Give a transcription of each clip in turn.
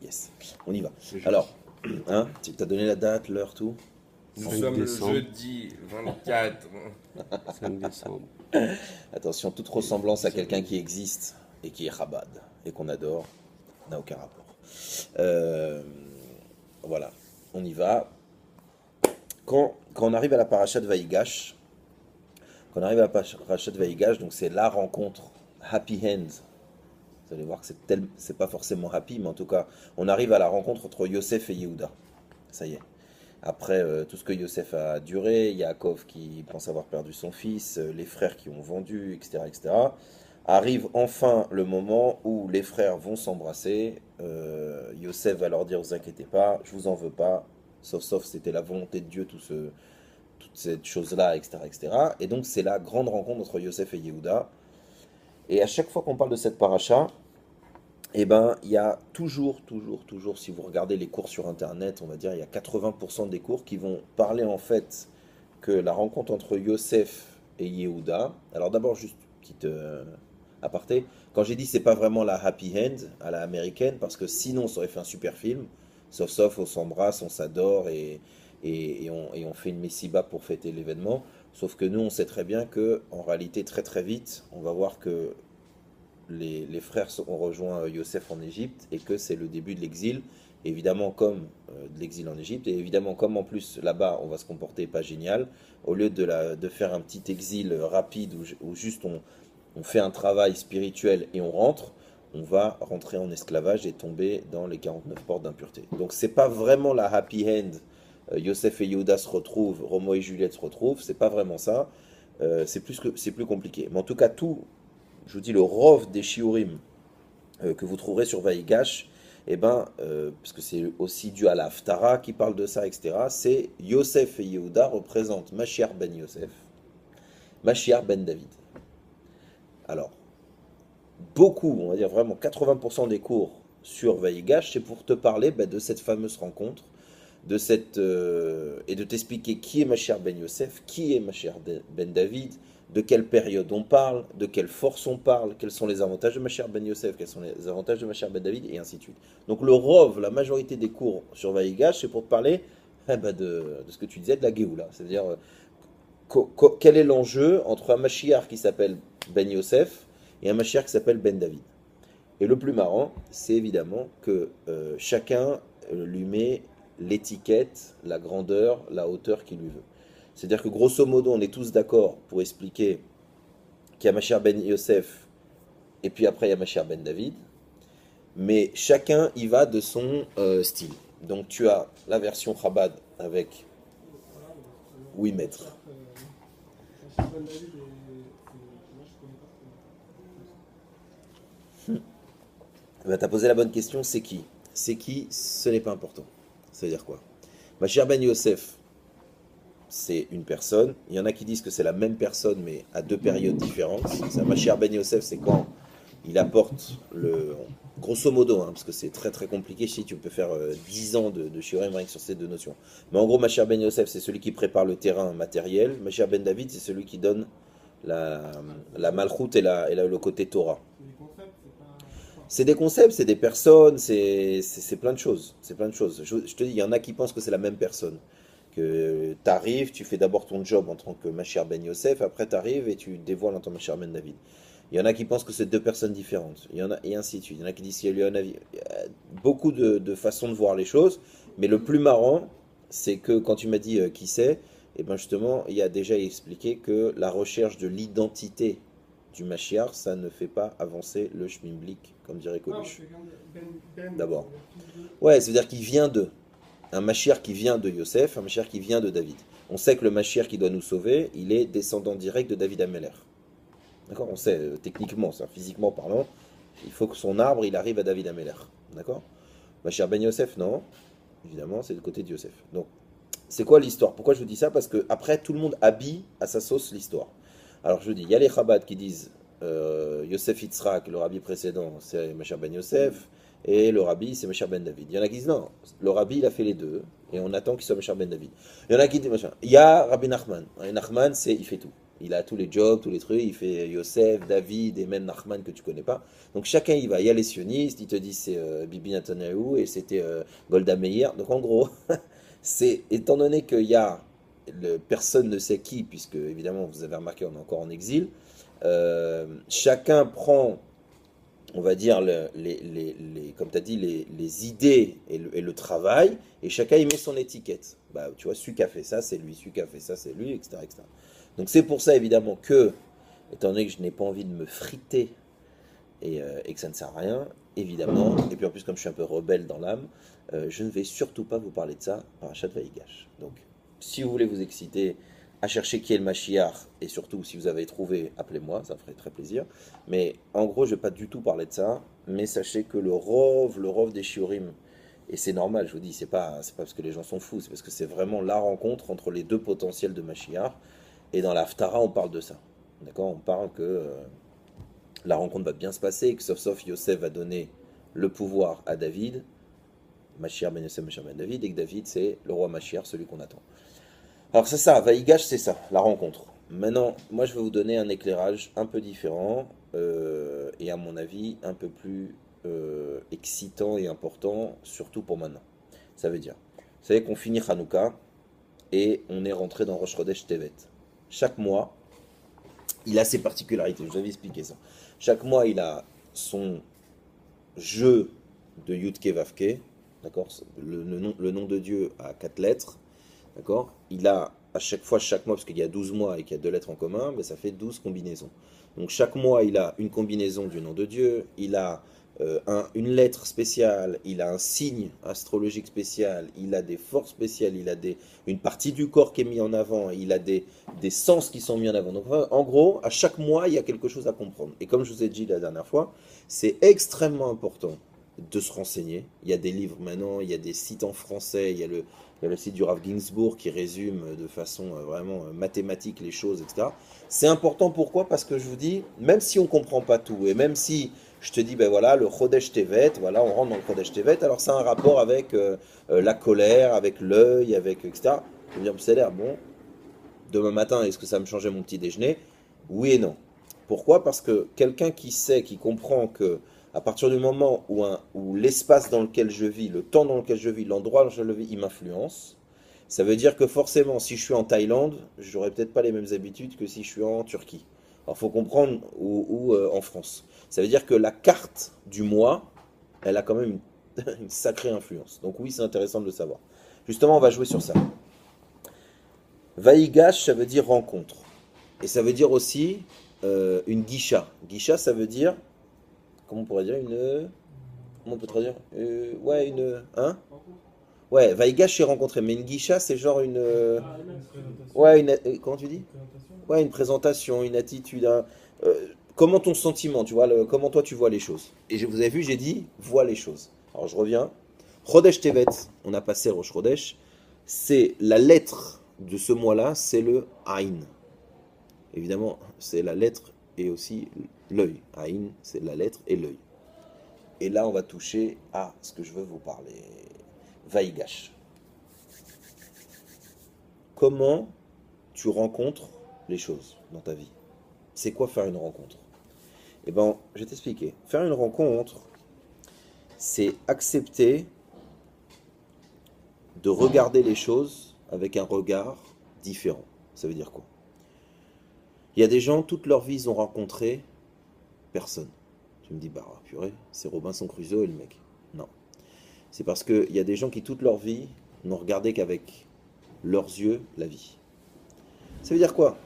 Yes, on y va. Alors, hein, tu t'as donné la date, l'heure, tout? Nous 5 sommes le décembre. jeudi 24. 5 décembre. Attention, toute ressemblance à quelqu'un qui existe et qui est Chabad et qu'on adore n'a aucun rapport. Euh, voilà, on y va. Quand on arrive à la paracha de Vaïgash, donc c'est la rencontre, happy end. Vous allez voir que c'est pas forcément happy, mais en tout cas, on arrive à la rencontre entre Yosef et Yehuda. Ça y est. Après tout ce que Yosef a duré, Yaakov qui pense avoir perdu son fils, les frères qui ont vendu, etc., etc., arrive enfin le moment où les frères vont s'embrasser. Yosef va leur dire, vous inquiétez pas, je vous en veux pas, sauf c'était la volonté de Dieu, toute cette chose-là, etc., etc. Et cetera. Et donc c'est la grande rencontre entre Yosef et Yehuda. Et à chaque fois qu'on parle de cette paracha, eh ben, il y a toujours, si vous regardez les cours sur Internet, on va dire, il y a 80% des cours qui vont parler en fait que la rencontre entre Yosef et Yehuda. Alors d'abord, juste petite aparté, quand j'ai dit c'est pas vraiment la happy end à la américaine, parce que sinon ça aurait fait un super film, sauf on s'embrasse, on s'adore et on fait une messiba pour fêter l'événement. Sauf que nous, on sait très bien que en réalité, très très vite, on va voir que les frères ont rejoint Yosef en Égypte et que c'est le début de l'exil, évidemment comme de l'exil en Égypte, et évidemment comme en plus là-bas on va se comporter pas génial, au lieu de faire un petit exil rapide où juste on fait un travail spirituel et on rentre, on va rentrer en esclavage et tomber dans les 49 portes d'impureté. Donc c'est pas vraiment la happy end, Yosef et Yehuda se retrouvent, Romo et Juliette se retrouvent, c'est pas vraiment ça, c'est plus compliqué. Mais en tout cas je vous dis, le rov des shiurim que vous trouverez sur Vaïgash, eh ben, parce que c'est aussi dû à la Haftara qui parle de ça, etc., c'est Yosef et Yehuda représentent Mashiach ben Yosef, Mashiach ben David. Alors, beaucoup, on va dire vraiment 80% des cours sur Vaïgash, c'est pour te parler de cette fameuse rencontre, et de t'expliquer qui est Mashiach ben Yosef, qui est Mashiach ben David, de quelle période on parle, de quelle force on parle, quels sont les avantages de Mashiach ben Yosef, quels sont les avantages de Mashiach ben David, et ainsi de suite. Donc le Rov, la majorité des cours sur Vaïgash, c'est pour te parler de ce que tu disais, de la Géoula. C'est-à-dire, quel est l'enjeu entre un Mashiach qui s'appelle ben Yosef et un Mashiach qui s'appelle ben David. Et le plus marrant, c'est évidemment que chacun lui met l'étiquette, la grandeur, la hauteur qu'il lui veut. C'est-à-dire que grosso modo, on est tous d'accord pour expliquer qu'il y a Mashiach ben Yosef et puis après il y a Mashiach ben David, mais chacun y va de son style. Donc tu as la version Chabad avec 8 mètres. Tu as posé la bonne question, c'est qui? C'est qui? Ce n'est pas important. Ça veut dire quoi? Mashiach ben Yosef, c'est une personne. Il y en a qui disent que c'est la même personne, mais à deux périodes différentes. Mashiach ben Yosef, c'est quand il apporte grosso modo, hein, parce que c'est très très compliqué, si tu peux faire 10 ans de shiurim rien que sur ces deux notions. Mais en gros, Mashiach ben Yosef, c'est celui qui prépare le terrain matériel. Mashiach ben David, c'est celui qui donne la malchoute et le côté Torah. C'est des concepts, c'est des personnes, c'est plein de choses. C'est plein de choses. Je te dis, il y en a qui pensent que c'est la même personne. Que tu arrives, tu fais d'abord ton job en tant que Mashiach ben Yosef, après tu arrives et tu dévoiles en tant que Mashiach ben David. Il y en a qui pensent que c'est deux personnes différentes. Il y en a, et ainsi de suite. Il y en a qui disent qu'il y a beaucoup de façons de voir les choses. Mais le plus marrant, c'est que quand tu m'as dit qui c'est, et ben justement, il y a déjà expliqué que la recherche de l'identité du Mashiach, ça ne fait pas avancer le Shmimblik, comme dirait Coluche. D'abord. Ouais, c'est-à-dire qu'il vient de. Un Mashiach qui vient de Yosef, un Mashiach qui vient de David. On sait que le Mashiach qui doit nous sauver, il est descendant direct de David Ameller. D'accord? On sait techniquement, ça, physiquement parlant, il faut que son arbre, il arrive à David Ameller. D'accord? Mashiach ben Yosef, non. Évidemment, c'est du côté de Yosef. Donc, c'est quoi l'histoire? Pourquoi je vous dis ça? Parce que après, tout le monde habille à sa sauce l'histoire. Alors, je vous dis, il y a les Chabad qui disent Yosef Yitzhak, le rabbi précédent, c'est Mashiach ben Yosef. Et le rabbi, c'est Mashiach ben David. Il y en a qui disent non, le rabbi, il a fait les deux, et on attend qu'il soit Mashiach ben David. Il y en a qui disent machin. Il y a Rabbi Nachman. Et Nachman, il fait tout. Il a tous les jobs, tous les trucs, il fait Yosef, David et même Nachman que tu connais pas. Donc chacun y va. Il y a les sionistes, ils te disent c'est Bibi Netanyahu et c'était Golda Meir. Donc en gros, c'est étant donné qu'il y a personne ne sait qui, puisque évidemment vous avez remarqué on est encore en exil, chacun prend, on va dire, comme tu as dit, les idées et le travail, et chacun y met son étiquette. Bah, tu vois, celui qui a fait ça, c'est lui, celui qui a fait ça, c'est lui, etc., etc. Donc c'est pour ça, évidemment, que, étant donné que je n'ai pas envie de me friter et que ça ne sert à rien, évidemment, et puis en plus, comme je suis un peu rebelle dans l'âme, je ne vais surtout pas vous parler de ça par Achat Vaïgash. Donc, si vous voulez vous exciter à chercher qui est le Mashiach, et surtout si vous avez trouvé, appelez-moi, ça me ferait très plaisir. Mais en gros, je ne vais pas du tout parler de ça, mais sachez que le rov des shiurim, et c'est normal, je vous dis, c'est pas parce que les gens sont fous, c'est parce que c'est vraiment la rencontre entre les deux potentiels de Mashiach, et dans la Haftara, on parle de ça. D'accord. On parle que la rencontre va bien se passer, que sauf Yosef va donner le pouvoir à David, Mashiach ben Yosef, Mashiach ben David, et que David, c'est le roi Mashiach, celui qu'on attend. Alors c'est ça, Vaïgash, c'est ça, la rencontre. Maintenant, moi je vais vous donner un éclairage un peu différent et à mon avis un peu plus excitant et important, surtout pour maintenant. Ça veut dire, vous savez qu'on finit Hanouka et on est rentré dans Rosh Chodesh Tevet. Chaque mois, il a ses particularités, je vous avais expliqué ça. Chaque mois, il a son jeu de Yudke Vavke, d'accord, le nom de Dieu a 4 lettres. D'accord. Il a à chaque fois, chaque mois, parce qu'il y a 12 mois et qu'il y a 2 lettres en commun, ben ça fait 12 combinaisons. Donc chaque mois, il a une combinaison du nom de Dieu, il a une lettre spéciale, il a un signe astrologique spécial, il a des forces spéciales, il a une partie du corps qui est mise en avant, il a des sens qui sont mis en avant. Donc en gros, à chaque mois, il y a quelque chose à comprendre. Et comme je vous ai dit la dernière fois, c'est extrêmement important de se renseigner. Il y a des livres maintenant, il y a des sites en français, il y a le site du Rav Ginsburg qui résume de façon vraiment mathématique les choses, etc. C'est important, pourquoi? Parce que je vous dis, même si on ne comprend pas tout, et même si je te dis, ben voilà, le Chodesh Tevet, voilà, on rentre dans le Chodesh Tevet, alors ça a un rapport avec la colère, avec l'œil, avec etc. Je veux dire, c'est l'air, bon, demain matin, est-ce que ça me changeait mon petit déjeuner? Oui et non. Pourquoi? Parce que quelqu'un qui sait, qui comprend que à partir du moment où l'espace dans lequel je vis, le temps dans lequel je vis, l'endroit dans lequel je vis, il m'influence, ça veut dire que forcément, si je suis en Thaïlande, j'aurai peut-être pas les mêmes habitudes que si je suis en Turquie. Alors, il faut comprendre ou en France. Ça veut dire que la carte du mois, elle a quand même une sacrée influence. Donc oui, c'est intéressant de le savoir. Justement, on va jouer sur ça. Vaïgash, ça veut dire rencontre. Et ça veut dire aussi une guisha. Guisha, ça veut dire, comment on pourrait dire, comment on peut traduire ouais, hein? Ouais, Vaïgash, c'est rencontré. Mais une guisha, c'est genre ouais, comment tu dis? Ouais, une présentation, une attitude. Comment ton sentiment, tu vois, comment toi tu vois les choses. Et vous avez vu, j'ai dit, vois les choses. Alors je reviens. Chodesh Tevet, on a passé Rosh Chodesh. C'est la lettre de ce mois-là, c'est le Aïn. Évidemment, c'est la lettre et aussi l'œil. Aïn, c'est la lettre et l'œil. Et là, on va toucher à ce que je veux vous parler. Vaïgash. Comment tu rencontres les choses dans ta vie? C'est quoi faire une rencontre? Eh bien, je vais t'expliquer. Faire une rencontre, c'est accepter de regarder les choses avec un regard différent. Ça veut dire quoi? Il y a des gens, toute leur vie, ils ont rencontré personne. Tu me dis, bah purée, c'est Robinson Crusoe le mec. Non. C'est parce qu'il y a des gens qui, toute leur vie, n'ont regardé qu'avec leurs yeux la vie. Ça veut dire quoi?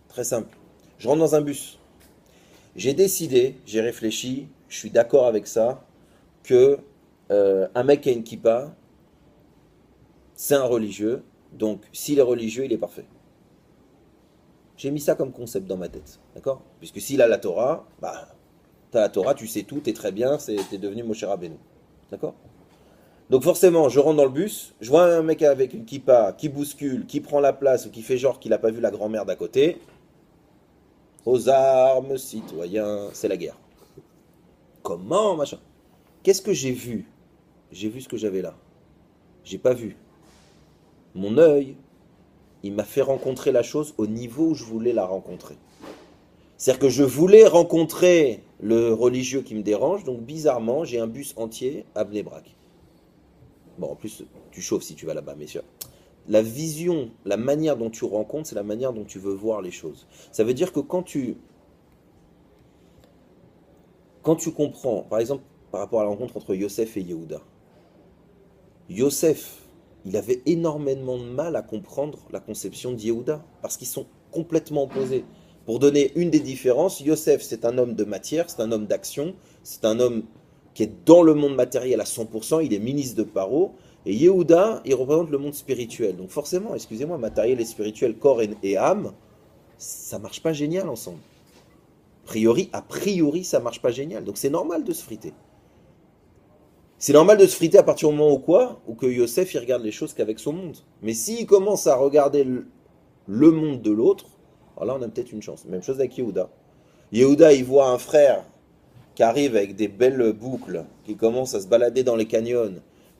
Très simple. Je rentre dans un bus. J'ai décidé, j'ai réfléchi, je suis d'accord avec ça, que un mec qui a une kippa, c'est un religieux, donc s'il est religieux, il est parfait. J'ai mis ça comme concept dans ma tête, d'accord? Puisque s'il a la Torah, bah, t'as la Torah, tu sais tout, t'es très bien, t'es devenu Moshe Rabbeinu, d'accord? Donc forcément, je rentre dans le bus, je vois un mec avec une kippa qui bouscule, qui prend la place ou qui fait genre qu'il n'a pas vu la grand-mère d'à côté. Aux armes, citoyens, c'est la guerre. Comment, machin? Qu'est-ce que j'ai vu? J'ai vu ce que j'avais là. J'ai pas vu. Mon œil, il m'a fait rencontrer la chose au niveau où je voulais la rencontrer. C'est-à-dire que je voulais rencontrer le religieux qui me dérange, donc bizarrement, j'ai un bus entier à Bnei Brak. Bon, en plus, tu chauffes si tu vas là-bas, messieurs. La vision, la manière dont tu rencontres, c'est la manière dont tu veux voir les choses. Ça veut dire que quand tu comprends, par exemple, par rapport à la rencontre entre Yosef et Yehuda, Yosef, il avait énormément de mal à comprendre la conception de Yehuda, parce qu'ils sont complètement opposés. Pour donner une des différences, Yosef, c'est un homme de matière, c'est un homme d'action, c'est un homme qui est dans le monde matériel à 100%, il est ministre de Paro, et Yehuda, il représente le monde spirituel. Donc forcément, excusez-moi, matériel et spirituel, corps et âme, ça marche pas génial ensemble. A priori, ça marche pas génial. Donc c'est normal de se friter. C'est normal de se friter à partir du moment où quoi? Où que Yosef, il regarde les choses qu'avec son monde. Mais s'il commence à regarder le monde de l'autre, alors là, on a peut-être une chance. Même chose avec Yehuda. Yehuda, il voit un frère qui arrive avec des belles boucles, qui commence à se balader dans les canyons,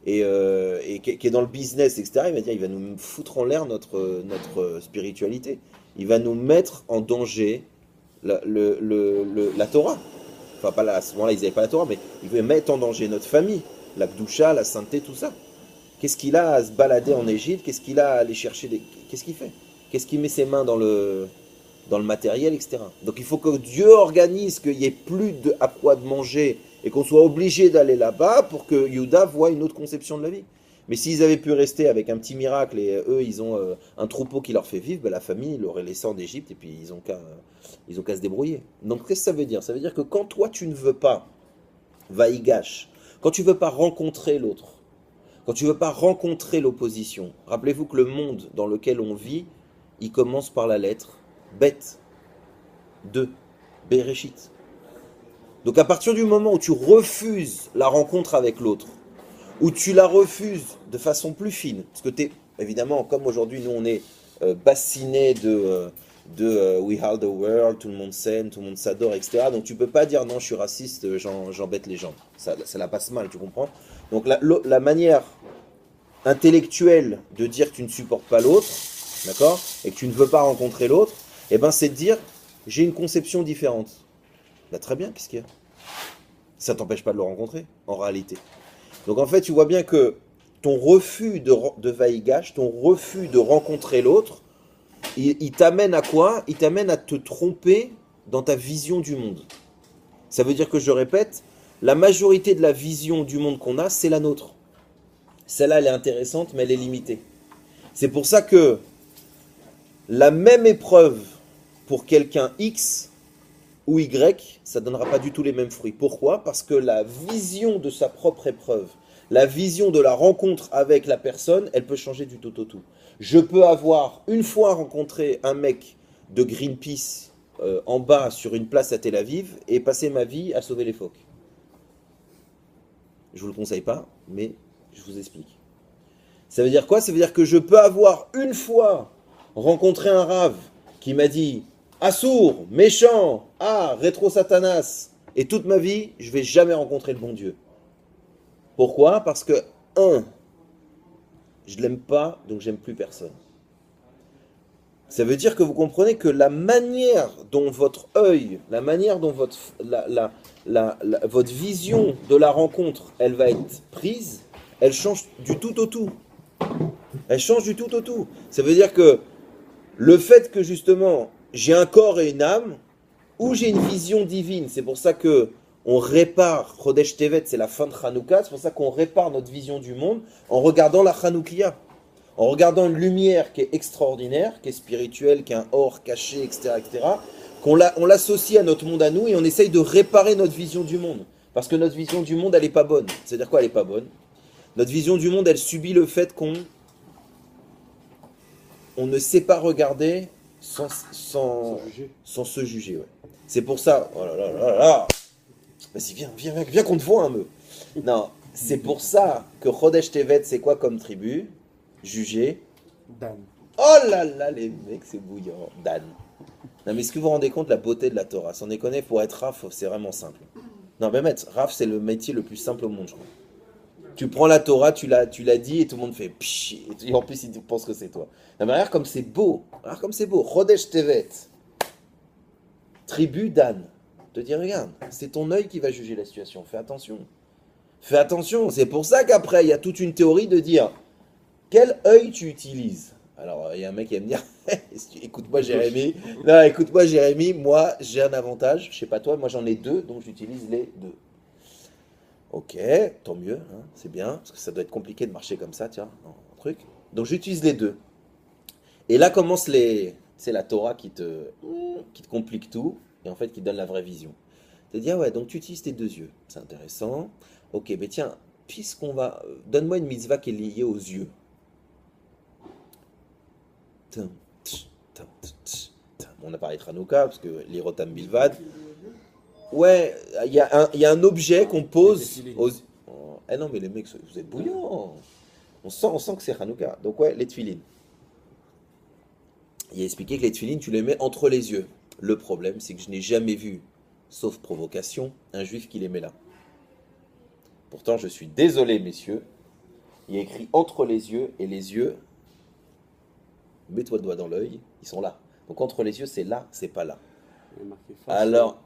et qui est dans le business, etc. Il va dire, il va nous foutre en l'air notre spiritualité. Il va nous mettre en danger la Torah. Enfin, pas là, à ce moment-là, ils n'avaient pas la Torah, mais il va mettre en danger notre famille, la Kdusha, la sainteté, tout ça. Qu'est-ce qu'il a à se balader en Égypte? Qu'est-ce qu'il a à aller chercher Qu'est-ce qu'il fait? Qu'est-ce qu'il met ses mains dans le matériel, etc. Donc il faut que Dieu organise qu'il n'y ait plus à quoi de manger et qu'on soit obligé d'aller là-bas pour que Yehuda voie une autre conception de la vie. Mais s'ils avaient pu rester avec un petit miracle et eux, ils ont un troupeau qui leur fait vivre, ben, la famille l'aurait laissé en Égypte et puis ils ont qu'à se débrouiller. Donc qu'est-ce que ça veut dire? Ça veut dire que quand toi tu ne veux pas, vaïgash, quand tu ne veux pas rencontrer l'autre, quand tu ne veux pas rencontrer l'opposition, rappelez-vous que le monde dans lequel on vit, il commence par la lettre Bet, 2, Bereshit. Donc à partir du moment où tu refuses la rencontre avec l'autre, où tu la refuses de façon plus fine, parce que tu es, évidemment, comme aujourd'hui, nous on est bassiné de We Are the World, tout le monde s'aime, tout le monde s'adore, etc. Donc tu peux pas dire non, je suis raciste, j'embête les gens. Ça la passe mal, tu comprends? Donc la manière intellectuelle de dire que tu ne supportes pas l'autre, d'accord, et que tu ne veux pas rencontrer l'autre, eh ben c'est de dire j'ai une conception différente. Bah, très bien, qu'est-ce qu'il y a? Ça t'empêche pas de le rencontrer, en réalité. Donc en fait, tu vois bien que ton refus de vaïgash, ton refus de rencontrer l'autre, il t'amène à quoi? Il t'amène à te tromper dans ta vision du monde. Ça veut dire que, je répète, la majorité de la vision du monde qu'on a, c'est la nôtre. Celle-là, elle est intéressante, mais elle est limitée. C'est pour ça que la même épreuve pour quelqu'un X ou Y, ça ne donnera pas du tout les mêmes fruits. Pourquoi? Parce que la vision de sa propre épreuve, la vision de la rencontre avec la personne, elle peut changer du tout au tout. Je peux avoir une fois rencontré un mec de Greenpeace en bas sur une place à Tel Aviv et passer ma vie à sauver les phoques. Je ne vous le conseille pas, mais je vous explique. Ça veut dire quoi? Ça veut dire que je peux avoir une fois rencontré un rave qui m'a dit Assour, méchant, rétro-satanas, et toute ma vie, je ne vais jamais rencontrer le bon Dieu. Pourquoi? Parce que, je ne l'aime pas, donc j'aime plus personne. Ça veut dire que vous comprenez que la manière dont votre œil, la manière dont votre vision de la rencontre, elle va être prise, elle change du tout au tout. Elle change du tout au tout. Ça veut dire que le fait que justement j'ai un corps et une âme, ou j'ai une vision divine, c'est pour ça que on répare, Chodesh Tevet, c'est la fin de Hanouka, c'est pour ça qu'on répare notre vision du monde en regardant la Hanoukia, en regardant une lumière qui est extraordinaire, qui est spirituelle, qui est un or caché, etc., etc., on l'associe à notre monde à nous et on essaye de réparer notre vision du monde. Parce que notre vision du monde, elle n'est pas bonne. C'est-à-dire quoi, elle n'est pas bonne? Notre vision du monde, elle subit le fait qu'on ne sait pas regarder sans se juger. Ouais. C'est pour ça... Oh là là là là. Vas-y, viens qu'on te voit un peu. Non, c'est pour ça que Chodesh Tevet, c'est quoi comme tribu? Juger. Dan. Oh là là, les mecs, c'est bouillant. Dan. Non, mais est-ce que vous vous rendez compte de la beauté de la Torah? Sans déconner, pour être Raf, c'est vraiment simple. Non, mais maître, Raf, c'est le métier le plus simple au monde, je crois. Tu prends la Torah, tu l'as dit et tout le monde fait psh, et en plus ils pensent que c'est toi. Non, mais regarde comme c'est beau. Regarde comme c'est beau. Chodesh Tevet. Tribu Dan. Te dit regarde, c'est ton œil qui va juger la situation. Fais attention. Fais attention. C'est pour ça qu'après il y a toute une théorie de dire quel œil tu utilises. Alors il y a un mec qui va me dire écoute-moi Jérémy. Non, écoute-moi Jérémy, moi j'ai un avantage. Je sais pas toi, moi j'en ai deux, donc j'utilise les deux. Ok, tant mieux, hein, c'est bien, parce que ça doit être compliqué de marcher comme ça, tiens, un truc. Donc j'utilise les deux. Et là commence c'est la Torah qui te complique tout, et en fait qui donne la vraie vision. Tu te dis, ah ouais, donc tu utilises tes deux yeux, c'est intéressant. Ok, mais tiens, puisqu'on va... Donne-moi une mitzvah qui est liée aux yeux. Tum, tch, tum, tch, tum. On a parlé de Hanouka, parce que l'Irotam Bilvad. Ouais, il y a un objet qu'on pose aux... Oh, eh non, mais les mecs, vous êtes bouillants. On sent que c'est Hanouka. Donc ouais, les tefilines. Il a expliqué que les tefilines, tu les mets entre les yeux. Le problème, c'est que je n'ai jamais vu, sauf provocation, un juif qui les met là. Pourtant, je suis désolé, messieurs. Il y a écrit entre les yeux, et les yeux, mets-toi le doigt dans l'œil, ils sont là. Donc entre les yeux, c'est là, c'est pas là. Il y a marqué Alors,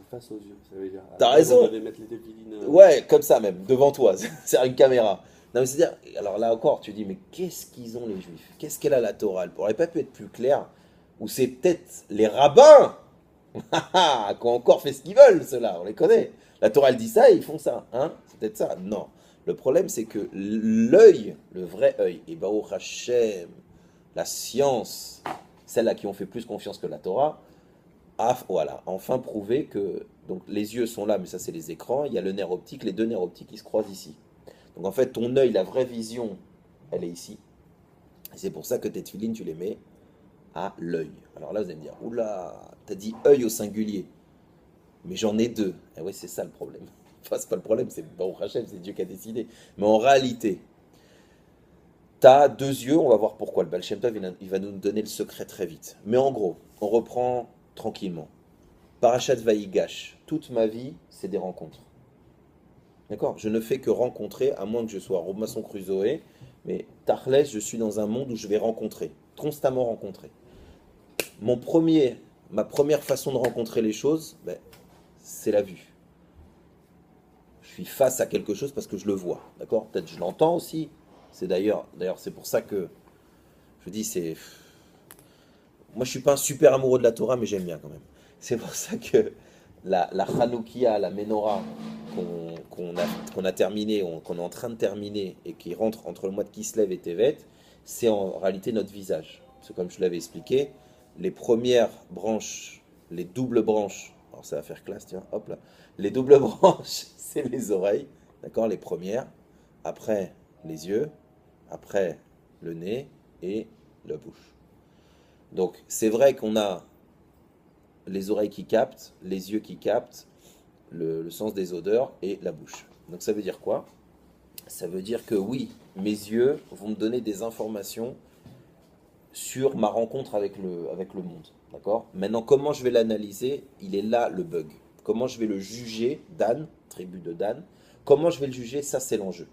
face aux yeux, ça veut dire. T'as raison. On devait mettre les tefilines, ouais, comme ça même, devant toi, c'est une caméra. Non, mais c'est-à-dire, alors là encore, tu dis, mais qu'est-ce qu'ils ont les juifs? Qu'est-ce qu'elle a la Torah? Elle n'aurait pas pu être plus claire? Ou c'est peut-être les rabbins qui ont encore fait ce qu'ils veulent, ceux-là, on les connaît. La Torah, elle dit ça et ils font ça, hein? C'est peut-être ça. Non. Le problème, c'est que l'œil, le vrai œil, et Baruch Hashem, la science, celles-là qui ont fait plus confiance que la Torah, a voilà, enfin prouvé que donc les yeux sont là, mais ça c'est les écrans, il y a le nerf optique, les deux nerfs optiques qui se croisent ici. Donc en fait, ton œil, la vraie vision, elle est ici. Et c'est pour ça que tes tefilines, tu les mets à l'œil. Alors là, vous allez me dire, oula, t'as dit œil au singulier, mais j'en ai deux. Et oui, c'est ça le problème. Enfin, c'est pas le problème, c'est Baruch Hashem, c'est Dieu qui a décidé. Mais en réalité, t'as deux yeux, on va voir pourquoi. Le Baal Shem Tov, il va nous donner le secret très vite. Mais en gros, on reprend tranquillement. Parashat Vaïgash, toute ma vie, c'est des rencontres. D'accord? Je ne fais que rencontrer, à moins que je sois Robinson Crusoe, mais Tachles, je suis dans un monde où je vais rencontrer, constamment rencontrer. Ma première façon de rencontrer les choses, ben, c'est la vue. Je suis face à quelque chose parce que je le vois, d'accord? Peut-être je l'entends aussi. C'est d'ailleurs, c'est pour ça que je dis, moi je suis pas un super amoureux de la Torah, mais j'aime bien quand même. C'est pour ça que la Hanoukia, la Menorah qu'on a terminé, qu'on est en train de terminer et qui rentre entre le mois de Kislev et Tevet, c'est en réalité notre visage. Parce que comme je l'avais expliqué, les premières branches, les doubles branches, alors ça va faire classe, tiens, hop là, les doubles branches, c'est les oreilles, d'accord, les premières, après les yeux, après le nez et la bouche. Donc c'est vrai qu'on a les oreilles qui captent, les yeux qui captent, le sens des odeurs et la bouche. Donc ça veut dire quoi? Ça veut dire que oui, mes yeux vont me donner des informations sur ma rencontre avec le monde. D'accord? Maintenant, comment je vais l'analyser? Il est là le bug. Comment je vais le juger? Dan, tribu de Dan. Comment je vais le juger? Ça, c'est l'enjeu.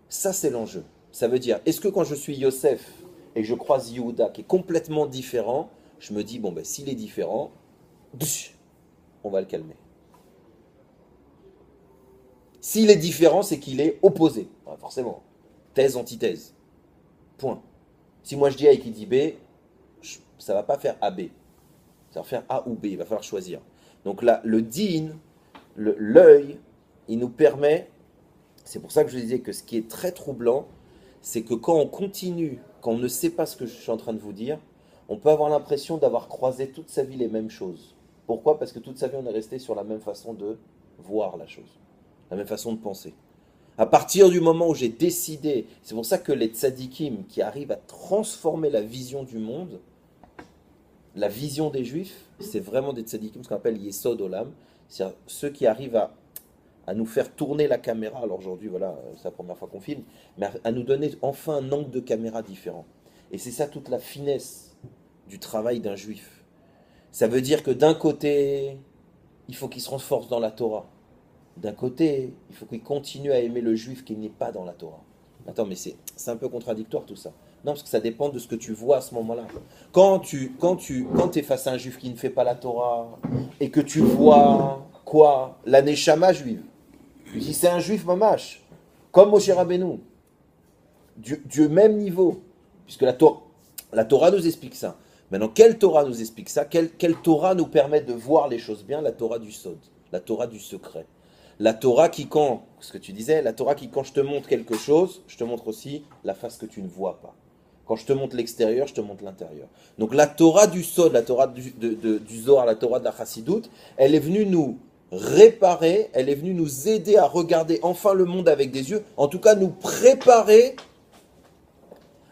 Ça, c'est l'enjeu. Ça veut dire, est-ce que quand je suis Yosef et que je croise Yehuda qui est complètement différent, je me dis, bon, ben, s'il est différent, on va le calmer. S'il est différent, c'est qu'il est opposé. Ouais, forcément. Thèse, antithèse. Point. Si moi je dis A et qu'il dit B, ça ne va pas faire AB. Ça va faire A ou B. Il va falloir choisir. Donc là, le din, l'œil, il nous permet, c'est pour ça que je disais que ce qui est très troublant, c'est que quand on continue, quand on ne sait pas ce que je suis en train de vous dire, on peut avoir l'impression d'avoir croisé toute sa vie les mêmes choses. Pourquoi? Parce que toute sa vie, on est resté sur la même façon de voir la chose, la même façon de penser. À partir du moment où j'ai décidé, c'est pour ça que les tzadikim qui arrivent à transformer la vision du monde, la vision des juifs, c'est vraiment des tzadikim, ce qu'on appelle Yesod Olam, c'est-à-dire ceux qui arrivent à nous faire tourner la caméra. Alors aujourd'hui, voilà, c'est la première fois qu'on filme, mais à nous donner enfin un angle de caméra différent. Et c'est ça toute la finesse du travail d'un juif. Ça veut dire que d'un côté, il faut qu'il se renforce dans la Torah. D'un côté, il faut qu'il continue à aimer le juif qui n'est pas dans la Torah. Attends, mais c'est un peu contradictoire tout ça. Non, parce que ça dépend de ce que tu vois à ce moment-là. Quand es face à un juif qui ne fait pas la Torah, et que tu vois, quoi? La neshama juive. Tu dis, c'est un juif mamash, comme Moshe Rabbeinu, du même niveau. Puisque la Torah nous explique ça. Maintenant, quelle Torah nous explique ça? Quelle Torah nous permet de voir les choses bien? La Torah du Sod, la Torah du secret. La Torah qui, ce que tu disais, la Torah qui, quand je te montre quelque chose, je te montre aussi la face que tu ne vois pas. Quand je te montre l'extérieur, je te montre l'intérieur. Donc la Torah du Sod, la Torah du Zohar, la Torah de la Chassidoute, elle est venue nous réparer, elle est venue nous aider à regarder enfin le monde avec des yeux, en tout cas nous préparer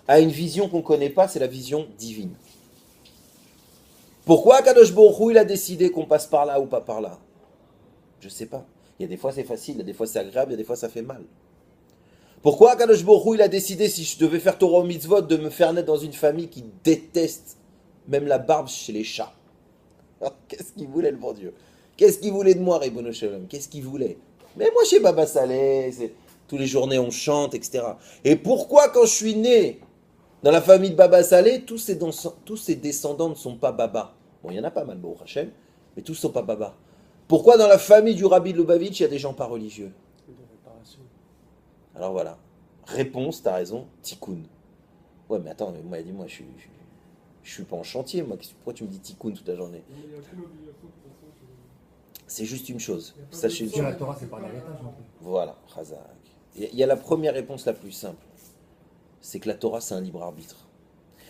à une vision qu'on ne connaît pas, c'est la vision divine. Pourquoi Kadosh Baruch Hu, il a décidé qu'on passe par là ou pas par là? Je ne sais pas. Il y a des fois c'est facile, il y a des fois c'est agréable, il y a des fois ça fait mal. Pourquoi Kadosh Baruch Hu, il a décidé, si je devais faire Torah ou Mitzvot, de me faire naître dans une famille qui déteste même la barbe chez les chats? Qu'est-ce qu'il voulait le bon Dieu? Qu'est-ce qu'il voulait de moi, Ribono Shalom? Qu'est-ce qu'il voulait? Mais moi chez Baba Saleh, tous les journées on chante, etc. Et pourquoi quand je suis né dans la famille de Baba Saleh, tous ses descendants ne sont pas Baba? Bon, il y en a pas mal, Baruch Hashem, mais tous ne sont pas Baba. Pourquoi dans la famille du Rabbi de Lubavitch, il y a des gens pas religieux? Alors voilà. Réponse, t'as raison, tikkun. Ouais, mais attends, moi, il dit, moi, je suis pas en chantier, moi. Pourquoi tu me dis tikkun toute la journée? C'est juste une chose. Sachez Sur la Torah, c'est par l'héritage, non plus. Voilà, Chazak. Il y a la première réponse la plus simple. C'est que la Torah, c'est un libre arbitre.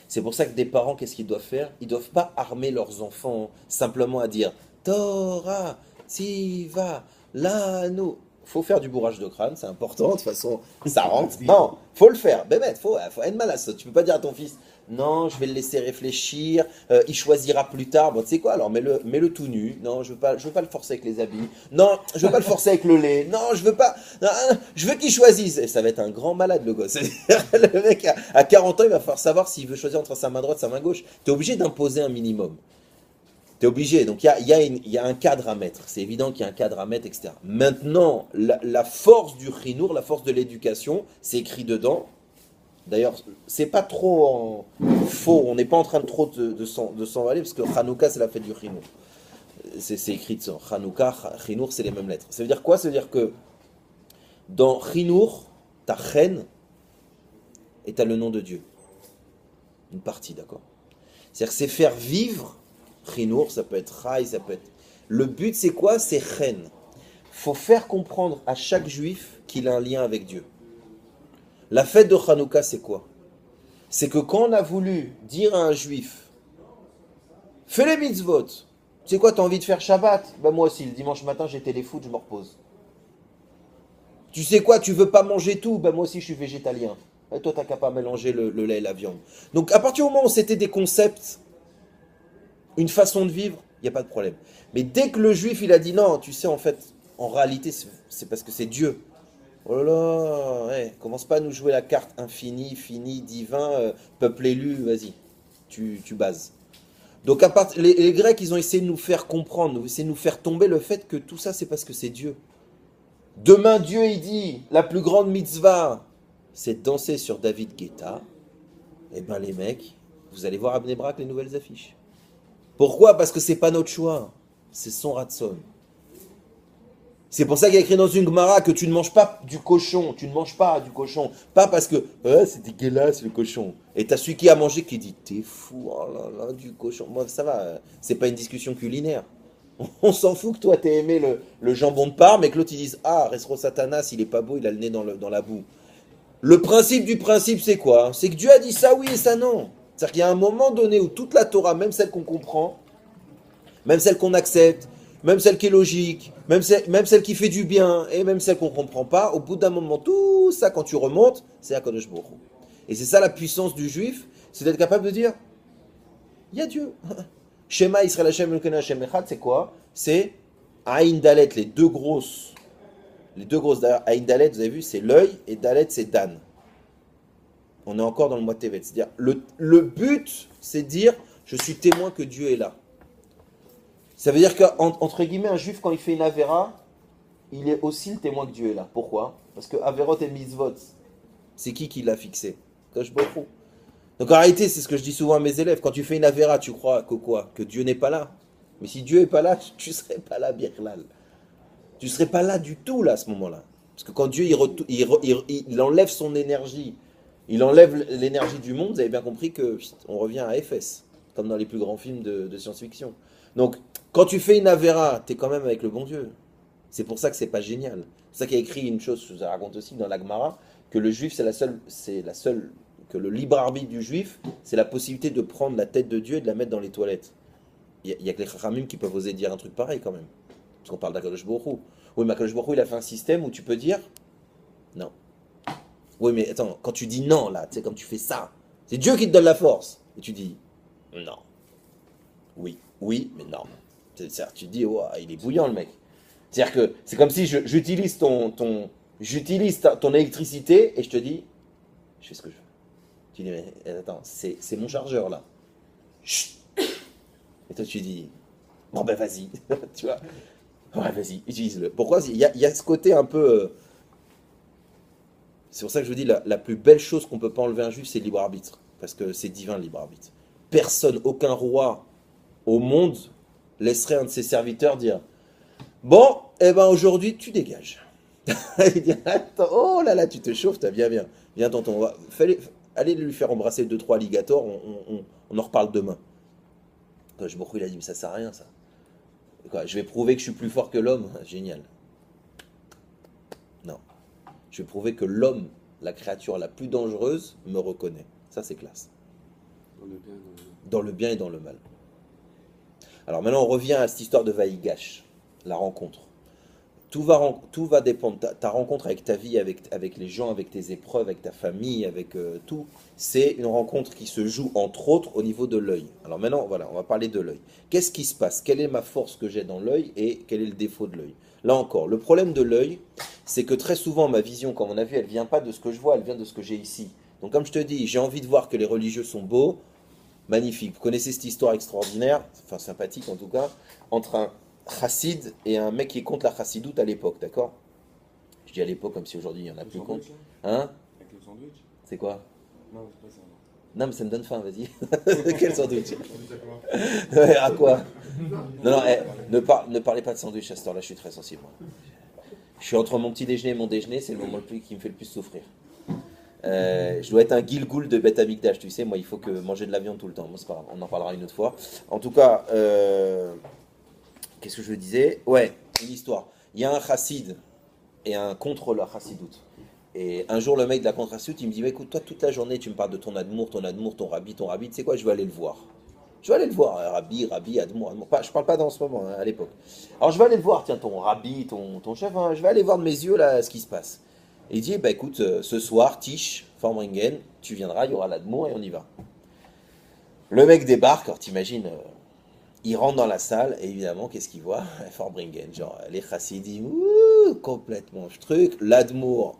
C'est pour ça que des parents, qu'est-ce qu'ils doivent faire? Ils ne doivent pas armer leurs enfants simplement à dire Torah, Tiva, Lano. Faut faire du bourrage de crâne, c'est important, de toute façon, ça rentre. Non, faut le faire. Bémet, faut être mal à ça. Tu peux pas dire à ton fils, non, je vais le laisser réfléchir, il choisira plus tard. Bon, tu sais quoi, alors mets-le tout nu. Non, je veux pas le forcer avec les habits. Non, je veux pas le forcer avec le lait. Non, je veux pas. Non, je veux qu'il choisisse. Et ça va être un grand malade, le gosse. Le mec, à 40 ans, il va falloir savoir s'il veut choisir entre sa main droite et sa main gauche. Tu es obligé d'imposer un minimum. Tu es obligé, donc il y a un cadre à mettre, c'est évident qu'il y a un cadre à mettre, etc. Maintenant, la force du chinour, la force de l'éducation, c'est écrit dedans. D'ailleurs, c'est pas trop faux, on n'est pas en train de trop de s'envaler, parce que Hanouka, c'est la fête du chinour. C'est écrit de ça. Hanouka, chinour, c'est les mêmes lettres. Ça veut dire quoi? Ça veut dire que dans chinour, ta chen et t'as le nom de Dieu. Une partie, d'accord? C'est-à-dire que c'est faire vivre. Chinour, ça peut être Rai, ça peut être... Le but, c'est quoi? C'est Chen. Faut faire comprendre à chaque juif qu'il a un lien avec Dieu. La fête de Hanouka, c'est quoi? C'est que quand on a voulu dire à un juif, fais les mitzvot, tu sais quoi, t'as envie de faire Shabbat? Ben moi aussi, le dimanche matin, j'ai téléfoot, je me repose. Tu sais quoi, tu veux pas manger tout? Ben moi aussi, je suis végétalien. Et toi, t'as qu'à pas mélanger le lait et la viande. Donc, à partir du moment où c'était des concepts, une façon de vivre, il n'y a pas de problème. Mais dès que le juif, il a dit non, tu sais, en fait, en réalité, c'est parce que c'est Dieu. Oh là là, ouais, commence pas à nous jouer la carte infini, fini, divin, peuple élu, vas-y, tu bases. Donc, les Grecs, ils ont essayé de nous faire comprendre, essayé de nous faire tomber le fait que tout ça, c'est parce que c'est Dieu. Demain, Dieu, il dit, la plus grande mitzvah, c'est de danser sur David Guetta. Eh ben, les mecs, vous allez voir à Bnei Brak les nouvelles affiches. Pourquoi? Parce que c'est pas notre choix, c'est son ratson. C'est pour ça qu'il y a écrit dans une Gemara que tu ne manges pas du cochon, tu ne manges pas du cochon, pas parce que c'est dégueulasse le cochon. Et t'as celui qui a mangé qui dit t'es fou, oh là là, du cochon. Moi ça va, c'est pas une discussion culinaire. On s'en fout que toi t'aies aimé le jambon de Parme et que l'autre il dise ah Resro Satanas il est pas beau, il a le nez dans la boue. Le principe du principe c'est quoi? C'est que Dieu a dit ça oui et ça non. C'est-à-dire qu'il y a un moment donné où toute la Torah, même celle qu'on comprend, même celle qu'on accepte, même celle qui est logique, même celle qui fait du bien, et même celle qu'on ne comprend pas, au bout d'un moment, tout ça, quand tu remontes, c'est Akadosh Baruch Hu. Et c'est ça la puissance du juif, c'est d'être capable de dire, il y a Dieu. Shema Israël Hashem Elokeinu Hashem Echad, c'est quoi? C'est Aïn Dalet, les deux grosses d'ailleurs, Aïn Dalet, vous avez vu, c'est l'œil, et Dalet, c'est Dan. On est encore dans le mois Tevet. C'est-à-dire, le but, c'est de dire, je suis témoin que Dieu est là. Ça veut dire qu'entre guillemets, un juif, quand il fait une avéra, il est aussi le témoin que Dieu est là. Pourquoi? Parce que Averot et Mitzvot, c'est qui l'a fixé? Kadosh Baruch Hu. Donc en réalité, c'est ce que je dis souvent à mes élèves. Quand tu fais une Avera, tu crois que quoi? Que Dieu n'est pas là. Mais si Dieu n'est pas là, tu ne serais pas là, Birlal. Tu ne serais pas là du tout, là, à ce moment-là. Parce que quand Dieu, il enlève son énergie, il enlève l'énergie du monde, vous avez bien compris que on revient à Éphèse, comme dans les plus grands films de science-fiction. Donc, quand tu fais une Avera, tu es quand même avec le bon Dieu. C'est pour ça que c'est pas génial. C'est pour ça qu'il y a écrit une chose, je vous raconte aussi dans l'Agmara, que le juif, c'est la seule, que le libre arbitre du juif, c'est la possibilité de prendre la tête de Dieu et de la mettre dans les toilettes. Il y a que les Chachamim qui peuvent oser dire un truc pareil quand même. Parce qu'on parle d'Akadosh Baruch Hu. Oui, mais Akadosh Baruch Hu, il a fait un système où tu peux dire non. Oui, mais attends, quand tu dis non, là, tu sais, comme tu fais ça, c'est Dieu qui te donne la force. Et tu dis non. Oui, mais non. Tu te dis, oh, il est bouillant le mec. C'est-à-dire que c'est comme si j'utilise ton électricité et je te dis, je fais ce que je veux. Tu dis, mais attends, c'est mon chargeur là. Chut. Et toi tu dis, bon ben vas-y, tu vois. Ouais, vas-y, utilise-le. Pourquoi? Il y a ce côté un peu... C'est pour ça que je vous dis, la plus belle chose qu'on ne peut pas enlever à un juif, c'est le libre arbitre. Parce que c'est divin le libre arbitre. Personne, aucun roi au monde laisserait un de ses serviteurs dire, bon, eh ben aujourd'hui tu dégages. Il dit, attends, oh là là, tu te chauffes, viens tonton, allez lui faire embrasser 2-3 alligators, on en reparle demain. Quand je me il a dit, mais ça sert à rien ça. Quoi, je vais prouver que je suis plus fort que l'homme. Génial. Non. Je vais prouver que l'homme, la créature la plus dangereuse, me reconnaît. Ça, c'est classe. Dans le bien et dans le mal. Dans le bien et dans le mal. Alors maintenant, on revient à cette histoire de Vaïgash, la rencontre. Tout va dépendre. Ta rencontre avec ta vie, avec les gens, avec tes épreuves, avec ta famille, avec tout. C'est une rencontre qui se joue, entre autres, au niveau de l'œil. Alors maintenant, voilà, on va parler de l'œil. Qu'est-ce qui se passe? Quelle est ma force que j'ai dans l'œil et quel est le défaut de l'œil? Là encore, le problème de l'œil, c'est que très souvent, ma vision, comme on a vu, elle ne vient pas de ce que je vois, elle vient de ce que j'ai ici. Donc comme je te dis, j'ai envie de voir que les religieux sont beaux, magnifiques. Vous connaissez cette histoire extraordinaire, enfin sympathique en tout cas, entre un chassid et un mec qui est contre la chassidoute à l'époque, d'accord? Je dis à l'époque comme si aujourd'hui il n'y en a plus contre. Hein? Avec le sandwich? C'est quoi? Non, c'est pas ça. Non mais ça me donne faim, vas-y. Quel sandwich? Ouais, à quoi? Non, ne parlez pas de sandwich à cette heure-là, je suis très sensible. Je suis entre mon petit déjeuner et mon déjeuner, c'est le moment qui me fait le plus souffrir. Je dois être un Gilgoul de Beth Amikdash, tu sais, moi il faut que manger de la viande tout le temps. Moi c'est pas grave, on en parlera une autre fois. En tout cas, qu'est-ce que je disais? Ouais, une histoire. Il y a un chassid et un contre la chassidoute. Et un jour, le mec de la contre chassidoute, il me dit, écoute, toi, toute la journée, tu me parles de ton amour, ton rabbi, tu sais quoi, je vais aller le voir. Je vais aller le voir, rabbi, amour. Je parle pas dans ce moment, hein, à l'époque. Alors, je vais aller le voir, tiens, ton rabbi, ton chef, hein, je vais aller voir de mes yeux, là, ce qui se passe. Et il dit, bah écoute, ce soir, Tish, Formringen, tu viendras, il y aura l'Admour et on y va. Le mec débarque, alors t'imagines... il rentre dans la salle et évidemment, qu'est-ce qu'il voit? Farbringen, genre les chassidim, complètement truc, l'Admour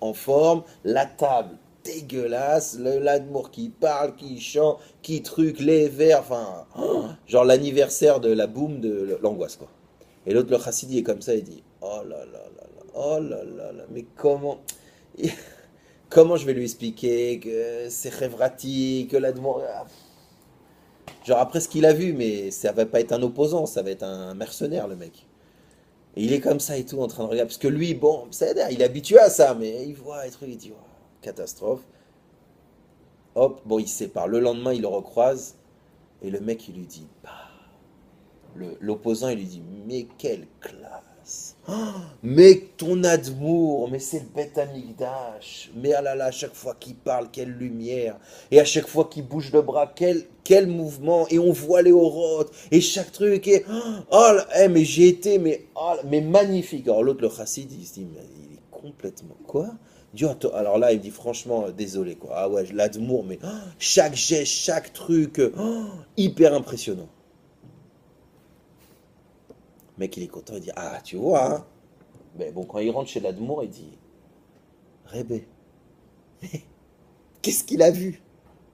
en forme, la table dégueulasse, l'Admour qui parle, qui chante, qui truc, les verres, enfin, genre l'anniversaire de la boum de l'angoisse, quoi. Et l'autre, le chassidi est comme ça, il dit, oh là là là là, oh là là là, mais comment je vais lui expliquer que c'est révrati, que l'Admour... Genre après ce qu'il a vu, mais ça va pas être un opposant, ça va être un mercenaire le mec. Et il est comme ça et tout en train de regarder, parce que lui, bon, il est habitué à ça, mais il voit et truc, il dit, oh, catastrophe. Hop, bon, il se sépare. Le lendemain, il le recroise, et le mec, il lui dit, bah, l'opposant, il lui dit, mais quelle classe, mais ton Admour, mais c'est le Beth Amikdash, mais ah là là, à chaque fois qu'il parle, quelle lumière, et à chaque fois qu'il bouge le bras, quel mouvement, et on voit les aurores, et chaque truc, et mais j'ai été, mais magnifique. Alors l'autre, le chassid, il se dit, mais il est complètement, quoi? Dieu, alors là, il me dit, franchement, désolé, quoi, ah ouais, l'Admour, mais chaque geste, chaque truc, hyper impressionnant. Le mec, il est content, il dit, ah, tu vois, hein. Mais bon, quand il rentre chez l'Admour, il dit, Rébé, mais qu'est-ce qu'il a vu?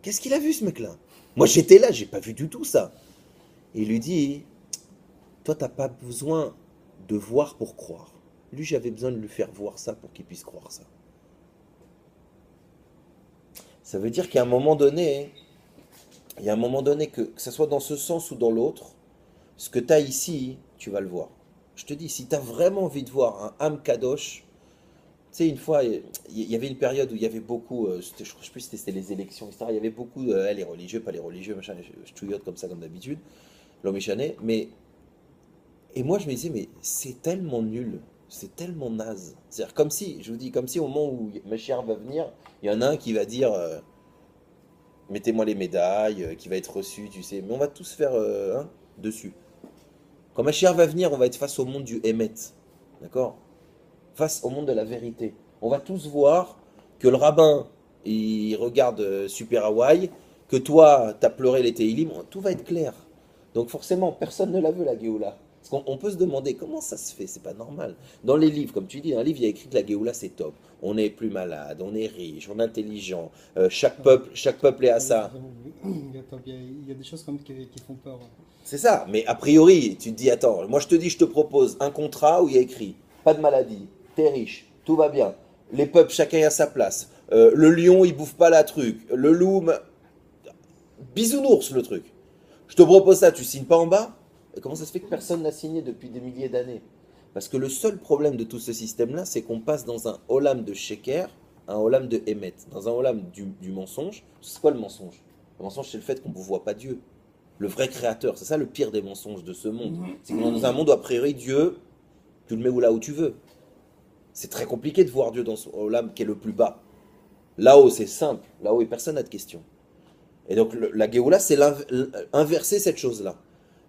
Qu'est-ce qu'il a vu, ce mec-là? Moi, j'étais là, j'ai pas vu du tout ça. Et il lui dit, toi, t'as pas besoin de voir pour croire. Lui, j'avais besoin de lui faire voir ça pour qu'il puisse croire ça. Ça veut dire qu'à un moment donné, il y a un moment donné que ce soit dans ce sens ou dans l'autre, ce que tu as ici, tu vas le voir. Je te dis, si tu as vraiment envie de voir un Am Kadosh, tu sais, une fois, il y avait une période où il y avait beaucoup, je ne sais plus si c'était les élections, etc. Il y avait beaucoup, les religieux, pas les religieux, machin, je touillote comme ça, comme d'habitude, l'homme échané, mais, et moi je me disais, mais c'est tellement nul, c'est tellement naze. C'est-à-dire, comme si, je vous dis, comme si au moment où Mashiach va venir, il y en a un qui va dire, mettez-moi les médailles, qui va être reçu, tu sais, mais on va tous faire dessus. Quand Mashiach va venir, on va être face au monde du Hémet, d'accord? Face au monde de la vérité. On va tous voir que le rabbin, il regarde Super Hawaii, que toi, t'as pleuré les Tehillim, tout va être clair. Donc forcément, personne ne la veut, la Géoula. Parce qu'on peut se demander comment ça se fait, c'est pas normal. Dans les livres, comme tu dis, dans un livre, il y a écrit que la Géoula, c'est top. On est plus malade, on est riche, on est intelligent, chaque peuple est à ça. Il y a des choses comme qui font peur. C'est ça, mais a priori, tu te dis, attends, moi je te dis, je te propose un contrat où il y a écrit, pas de maladie, t'es riche, tout va bien, les peuples, chacun à sa place, le lion, il bouffe pas la truc, le loup, bisounours le truc. Je te propose ça, tu signes pas en bas? Et comment ça se fait que personne n'a signé depuis des milliers d'années? Parce que le seul problème de tout ce système-là, c'est qu'on passe dans un olam de sheker, un olam de émet, dans un olam du mensonge. C'est quoi le mensonge? Le mensonge, c'est le fait qu'on ne voit pas Dieu. Le vrai créateur, c'est ça le pire des mensonges de ce monde. C'est qu'on est dans un monde où a priori Dieu, tu le mets là où tu veux. C'est très compliqué de voir Dieu dans ce olam qui est le plus bas. Là-haut, c'est simple. Là-haut, personne n'a de questions. Et donc la Géoula, c'est inverser cette chose-là.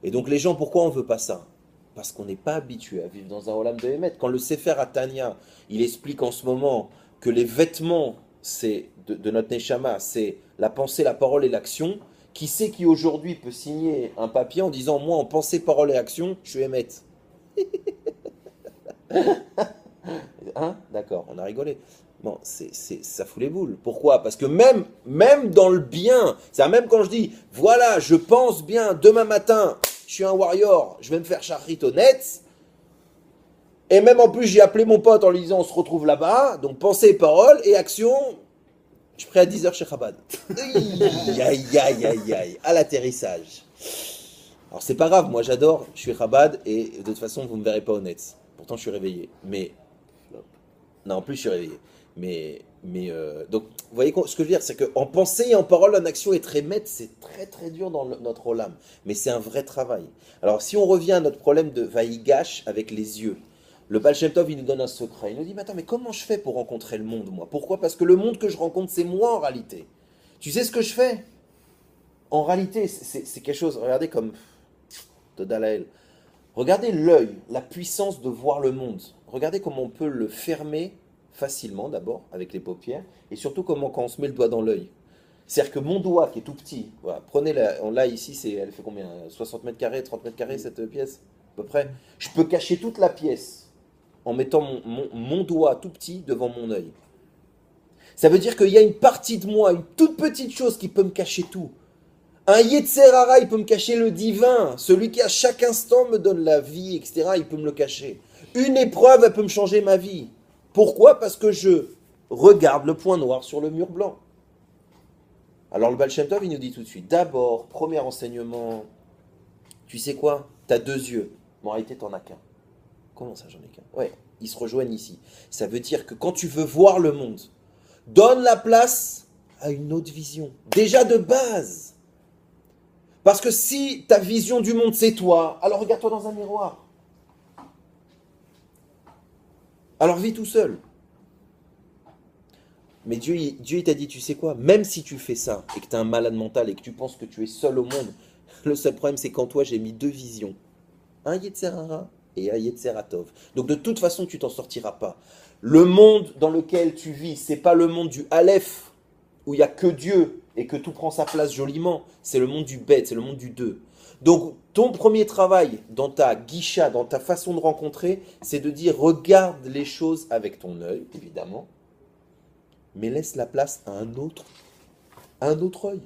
Et donc les gens, pourquoi on ne veut pas ça? Parce qu'on n'est pas habitué à vivre dans un olam de Hémet. Quand le Sefer Atania, il explique en ce moment que les vêtements de notre Neshama, c'est la pensée, la parole et l'action. Qui c'est qui aujourd'hui peut signer un papier en disant moi en pensée, parole et action, je suis Hémet? Hein? D'accord, on a rigolé. Bon, ça fout les boules. Pourquoi? Parce que même dans le bien, c'est même quand je dis, voilà, je pense bien, demain matin, je suis un warrior, je vais me faire charrit au net, et même en plus, j'ai appelé mon pote en lui disant, on se retrouve là-bas, donc pensée, parole et action, je suis prêt à 10h chez Chabad. Aïe, aïe, aïe, aïe, aïe, à l'atterrissage. Alors c'est pas grave, moi j'adore, je suis Chabad, et de toute façon, vous ne me verrez pas au net. Pourtant, je suis réveillé, mais... Non, en plus, je suis réveillé. Donc, vous voyez ce que je veux dire, c'est qu'en pensée et en parole, en action, être émet, c'est très très dur dans notre olam. Mais c'est un vrai travail. Alors, si on revient à notre problème de vaïgash avec les yeux, le Baal Shem Tov, il nous donne un secret. Il nous dit, mais attends, mais comment je fais pour rencontrer le monde, moi? Pourquoi? Parce que le monde que je rencontre, c'est moi en réalité. Tu sais ce que je fais? En réalité, c'est quelque chose, regardez comme de Dalaël. Regardez l'œil, la puissance de voir le monde. Regardez comment on peut le fermer facilement d'abord avec les paupières et surtout comment quand on se met le doigt dans l'œil. C'est-à-dire que mon doigt qui est tout petit, voilà, prenez là ici, elle fait combien? 60 mètres carrés, 30 mètres carrés cette pièce à peu près. Je peux cacher toute la pièce en mettant mon doigt tout petit devant mon œil. Ça veut dire qu'il y a une partie de moi, une toute petite chose qui peut me cacher tout. Un Yetzer Hara, il peut me cacher le divin. Celui qui à chaque instant me donne la vie, etc., il peut me le cacher. Une épreuve, elle peut me changer ma vie. Pourquoi? Parce que je regarde le point noir sur le mur blanc. Alors le Baal Shem Tov, il nous dit tout de suite, d'abord, premier enseignement, tu sais quoi? Tu as 2 yeux. Mais en réalité, tu n'en as qu'un. Comment ça, j'en ai qu'un? Ouais, ils se rejoignent ici. Ça veut dire que quand tu veux voir le monde, donne la place à une autre vision. Déjà de base. Parce que si ta vision du monde, c'est toi, alors regarde-toi dans un miroir. Alors vis tout seul. Mais Dieu il t'a dit, tu sais quoi, même si tu fais ça, et que tu es un malade mental, et que tu penses que tu es seul au monde, le seul problème, c'est qu'en toi, j'ai mis 2 visions. Un Yetzer Hara et un Yetzer Hatov. Donc de toute façon, tu t'en sortiras pas. Le monde dans lequel tu vis, c'est pas le monde du Aleph, où il n'y a que Dieu, et que tout prend sa place joliment, c'est le monde du Bet, c'est le monde du 2. Donc, ton premier travail dans ta guicha, dans ta façon de rencontrer, c'est de dire, regarde les choses avec ton œil, évidemment, mais laisse la place à un autre œil.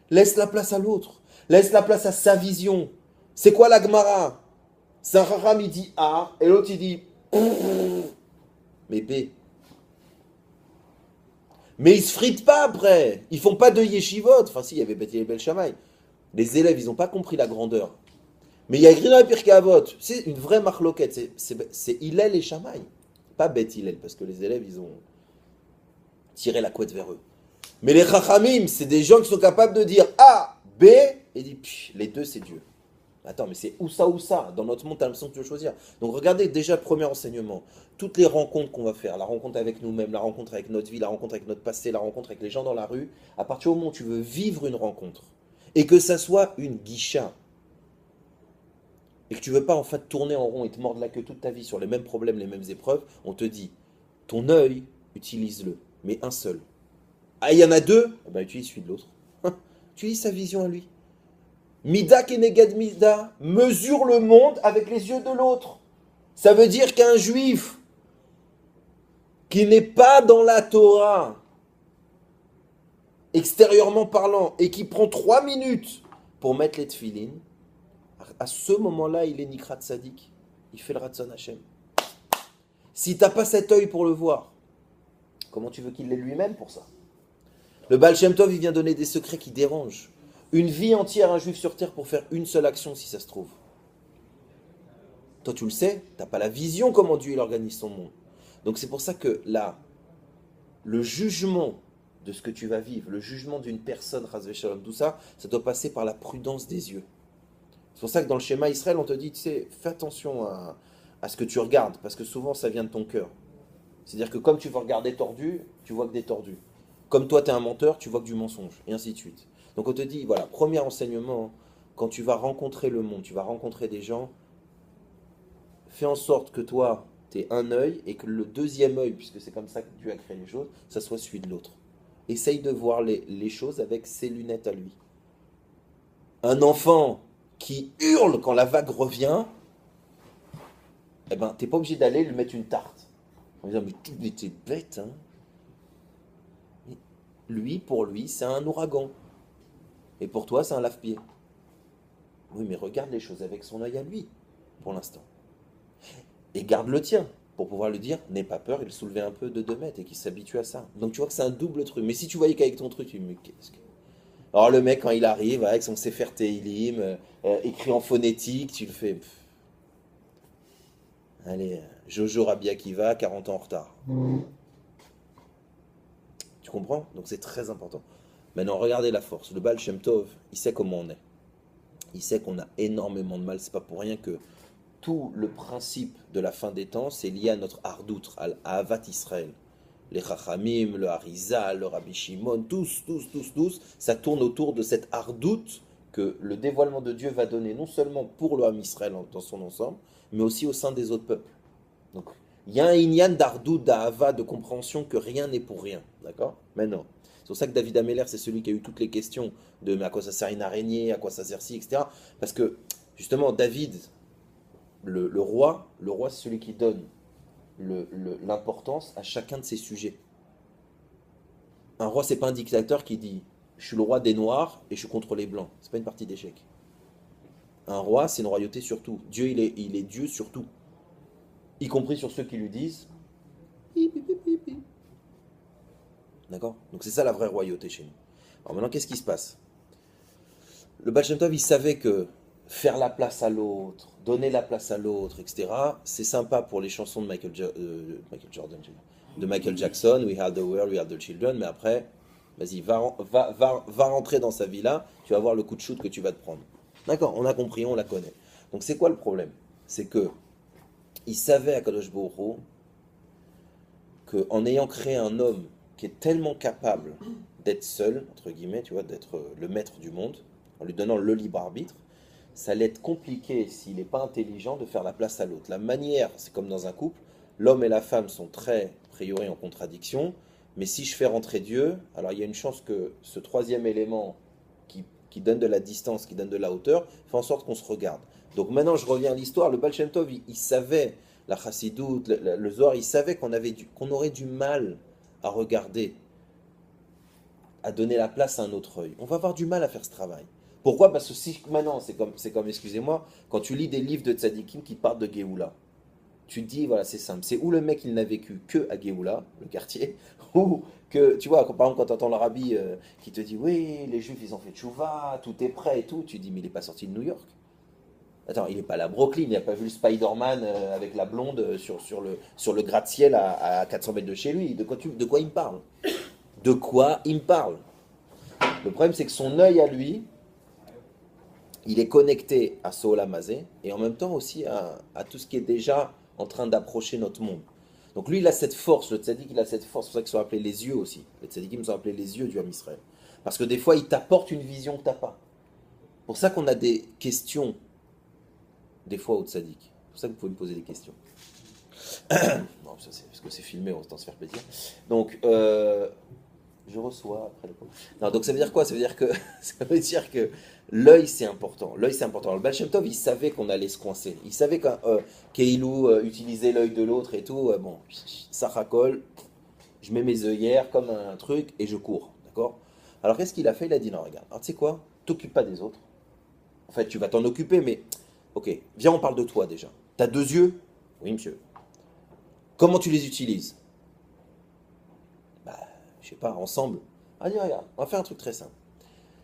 Laisse la place à l'autre. Laisse la place à sa vision. C'est quoi la Gemara? C'est un Raham, il dit A, et l'autre, il dit Mais B. Mais ils se fritent pas après. Ils font pas de yeshivot. Enfin si, il y avait Beth Hillel Bel Shammai. Les élèves, ils n'ont pas compris la grandeur. Mais il y a écrit dans les Pirkei Avot. C'est une vraie marloquette. C'est Hillel et Shammai. Pas Beth Hillel, parce que les élèves, ils ont tiré la couette vers eux. Mais les Chachamim, c'est des gens qui sont capables de dire A, B, et dire les deux, c'est Dieu. Attends, mais c'est ou ça ou ça. Dans notre monde, tu as l'impression que tu veux choisir. Donc regardez déjà le premier enseignement. Toutes les rencontres qu'on va faire, la rencontre avec nous-mêmes, la rencontre avec notre vie, la rencontre avec notre passé, la rencontre avec les gens dans la rue, à partir du moment où tu veux vivre une rencontre, et que ça soit une guicha, et que tu ne veux pas en fait tourner en rond et te mordre la queue toute ta vie sur les mêmes problèmes, les mêmes épreuves, on te dit, ton œil, utilise-le, mais un seul. Ah, il y en a deux, eh ben, utilise celui de l'autre. Utilise sa vision à lui. Mida keneged mida, mesure le monde avec les yeux de l'autre. Ça veut dire qu'un juif qui n'est pas dans la Torah, extérieurement parlant, et qui prend 3 minutes pour mettre les tefilines, à ce moment-là, il est Nikrat Sadik. Il fait le Ratzon Hashem. Si tu n'as pas cet œil pour le voir, comment tu veux qu'il l'ait lui-même pour ça? Le Baal Shem Tov, il vient donner des secrets qui dérangent. Une vie entière, un juif sur terre, pour faire une seule action, si ça se trouve. Toi, tu le sais, tu n'as pas la vision comment Dieu il organise son monde. Donc c'est pour ça que là, le jugement de ce que tu vas vivre, le jugement d'une personne, Chas v'Shalom, tout ça, ça doit passer par la prudence des yeux. C'est pour ça que dans le schéma Israël, on te dit, tu sais, fais attention à ce que tu regardes, parce que souvent, ça vient de ton cœur. C'est-à-dire que comme tu vas regarder tordu, tu vois que des tordus. Comme toi, tu es un menteur, tu vois que du mensonge, et ainsi de suite. Donc on te dit, voilà, premier enseignement, quand tu vas rencontrer le monde, tu vas rencontrer des gens, fais en sorte que toi, tu aies un œil, et que le deuxième œil, puisque c'est comme ça que Dieu a créé les choses, ça soit celui de l'autre. Essaye de voir les choses avec ses lunettes à lui. Un enfant qui hurle quand la vague revient, eh ben, t'es pas obligé d'aller lui mettre une tarte. En disant, mais t'es bête, hein. Lui, pour lui, c'est un ouragan. Et pour toi, c'est un lave-pied. Oui, mais regarde les choses avec son œil à lui, pour l'instant. Et garde le tien, pour pouvoir lui dire, n'aie pas peur, il soulevait un peu de 2 mètres et qu'il s'habitue à ça. Donc tu vois que c'est un double truc. Mais si tu voyais qu'avec ton truc, tu me dis, mais qu'est-ce que... Alors le mec, quand il arrive, avec son Sefer Tehillim, écrit en phonétique, tu le fais... Allez, Jojo Rabbi Akiva, 40 ans en retard. Tu comprends? Donc c'est très important. Maintenant, regardez la force. Le Baal Shem Tov, il sait comment on est. Il sait qu'on a énormément de mal. C'est pas pour rien que tout le principe de la fin des temps, c'est lié à notre Ardoutre, à Ahavat Israël. Les Chachamim, le Harizal, le Rabbi Shimon, tous, ça tourne autour de cette Ardoute que le dévoilement de Dieu va donner non seulement pour le Ham Israël dans son ensemble, mais aussi au sein des autres peuples. Donc, il y a un inyan d'Ardoute, d'Ahava, de compréhension que rien n'est pour rien. D'accord? Maintenant, c'est pour ça que David Ameller, c'est celui qui a eu toutes les questions de mais à quoi ça sert une araignée, à quoi ça sert ci, etc. Parce que, justement, David, le roi, c'est celui qui donne l'importance à chacun de ses sujets. Un roi, c'est pas un dictateur qui dit je suis le roi des noirs et je suis contre les blancs. C'est pas une partie d'échec. Un roi, c'est une royauté sur tout. Dieu, il est Dieu sur tout. Y compris sur ceux qui lui disent d'accord? Donc c'est ça la vraie royauté chez nous. Alors maintenant, qu'est-ce qui se passe? Le Baal Shem Tov, il savait que faire la place à l'autre, donner la place à l'autre, etc., c'est sympa pour les chansons de Michael Jackson, We Are the World, We Are the Children, mais après, vas-y, va rentrer dans sa vie-là, tu vas voir le coup de shoot que tu vas te prendre. D'accord, on a compris, on la connaît. Donc c'est quoi le problème? C'est que il savait à Kadosh Baruch Hu qu'en ayant créé un homme qui est tellement capable d'être seul, entre guillemets, tu vois, d'être le maître du monde, en lui donnant le libre arbitre, ça allait être compliqué, s'il n'est pas intelligent, de faire la place à l'autre. La manière, c'est comme dans un couple, l'homme et la femme sont très, a priori, en contradiction, mais si je fais rentrer Dieu, alors il y a une chance que ce troisième élément qui donne de la distance, qui donne de la hauteur, fait en sorte qu'on se regarde. Donc maintenant, je reviens à l'histoire, le Baal Shem Tov, il savait, la Chassidoute, le Zohar, il savait qu'on aurait du mal à regarder, à donner la place à un autre œil. On va avoir du mal à faire ce travail. Pourquoi? Parce que si maintenant, c'est comme, excusez-moi, quand tu lis des livres de tzadikim qui parlent de Géoula, tu te dis, voilà, c'est simple. C'est où le mec, il n'a vécu que à Géoula, le quartier, ou que, tu vois, par exemple, quand tu entends l'Arabie qui te dit, oui, les Juifs, ils ont fait tchouva, tout est prêt et tout, tu te dis, mais il n'est pas sorti de New York. Attends, il n'est pas allé à Brooklyn, il n'a pas vu le Spider-Man avec la blonde sur le gratte-ciel à 400 mètres de chez lui. De quoi il me parle? De quoi il me parle? Le problème, c'est que son œil à lui, il est connecté à Sola Mazé et en même temps aussi à tout ce qui est déjà en train d'approcher notre monde. Donc lui, il a cette force, le tzaddik, il a cette force, c'est pour ça qu'ils sont appelés les yeux aussi. Les tzaddikim sont appelés les yeux du Ham Israël. Parce que des fois, il t'apporte une vision que tu n'as pas. C'est pour ça qu'on a des questions, des fois, au tzaddik. C'est pour ça que vous pouvez me poser des questions. Non, ça c'est parce que c'est filmé, on se faire plaisir. Donc, je reçois après le coup. Non, donc ça veut dire quoi? Ça veut dire que l'œil c'est important. L'œil c'est important. Alors, le Baal Shem Tov, il savait qu'on allait se coincer. Il savait qu'Eilou utilisait l'œil de l'autre et tout. Bon, ça racole. Je mets mes œillères comme un truc et je cours. D'accord? Alors qu'est-ce qu'il a fait? Il a dit non, regarde. Alors tu sais quoi? T'occupes pas des autres. En fait, tu vas t'en occuper, mais ok. Viens, on parle de toi déjà. T'as 2 yeux? Oui, monsieur. Comment tu les utilises? Je sais pas, ensemble. Allez, regarde, on va faire un truc très simple.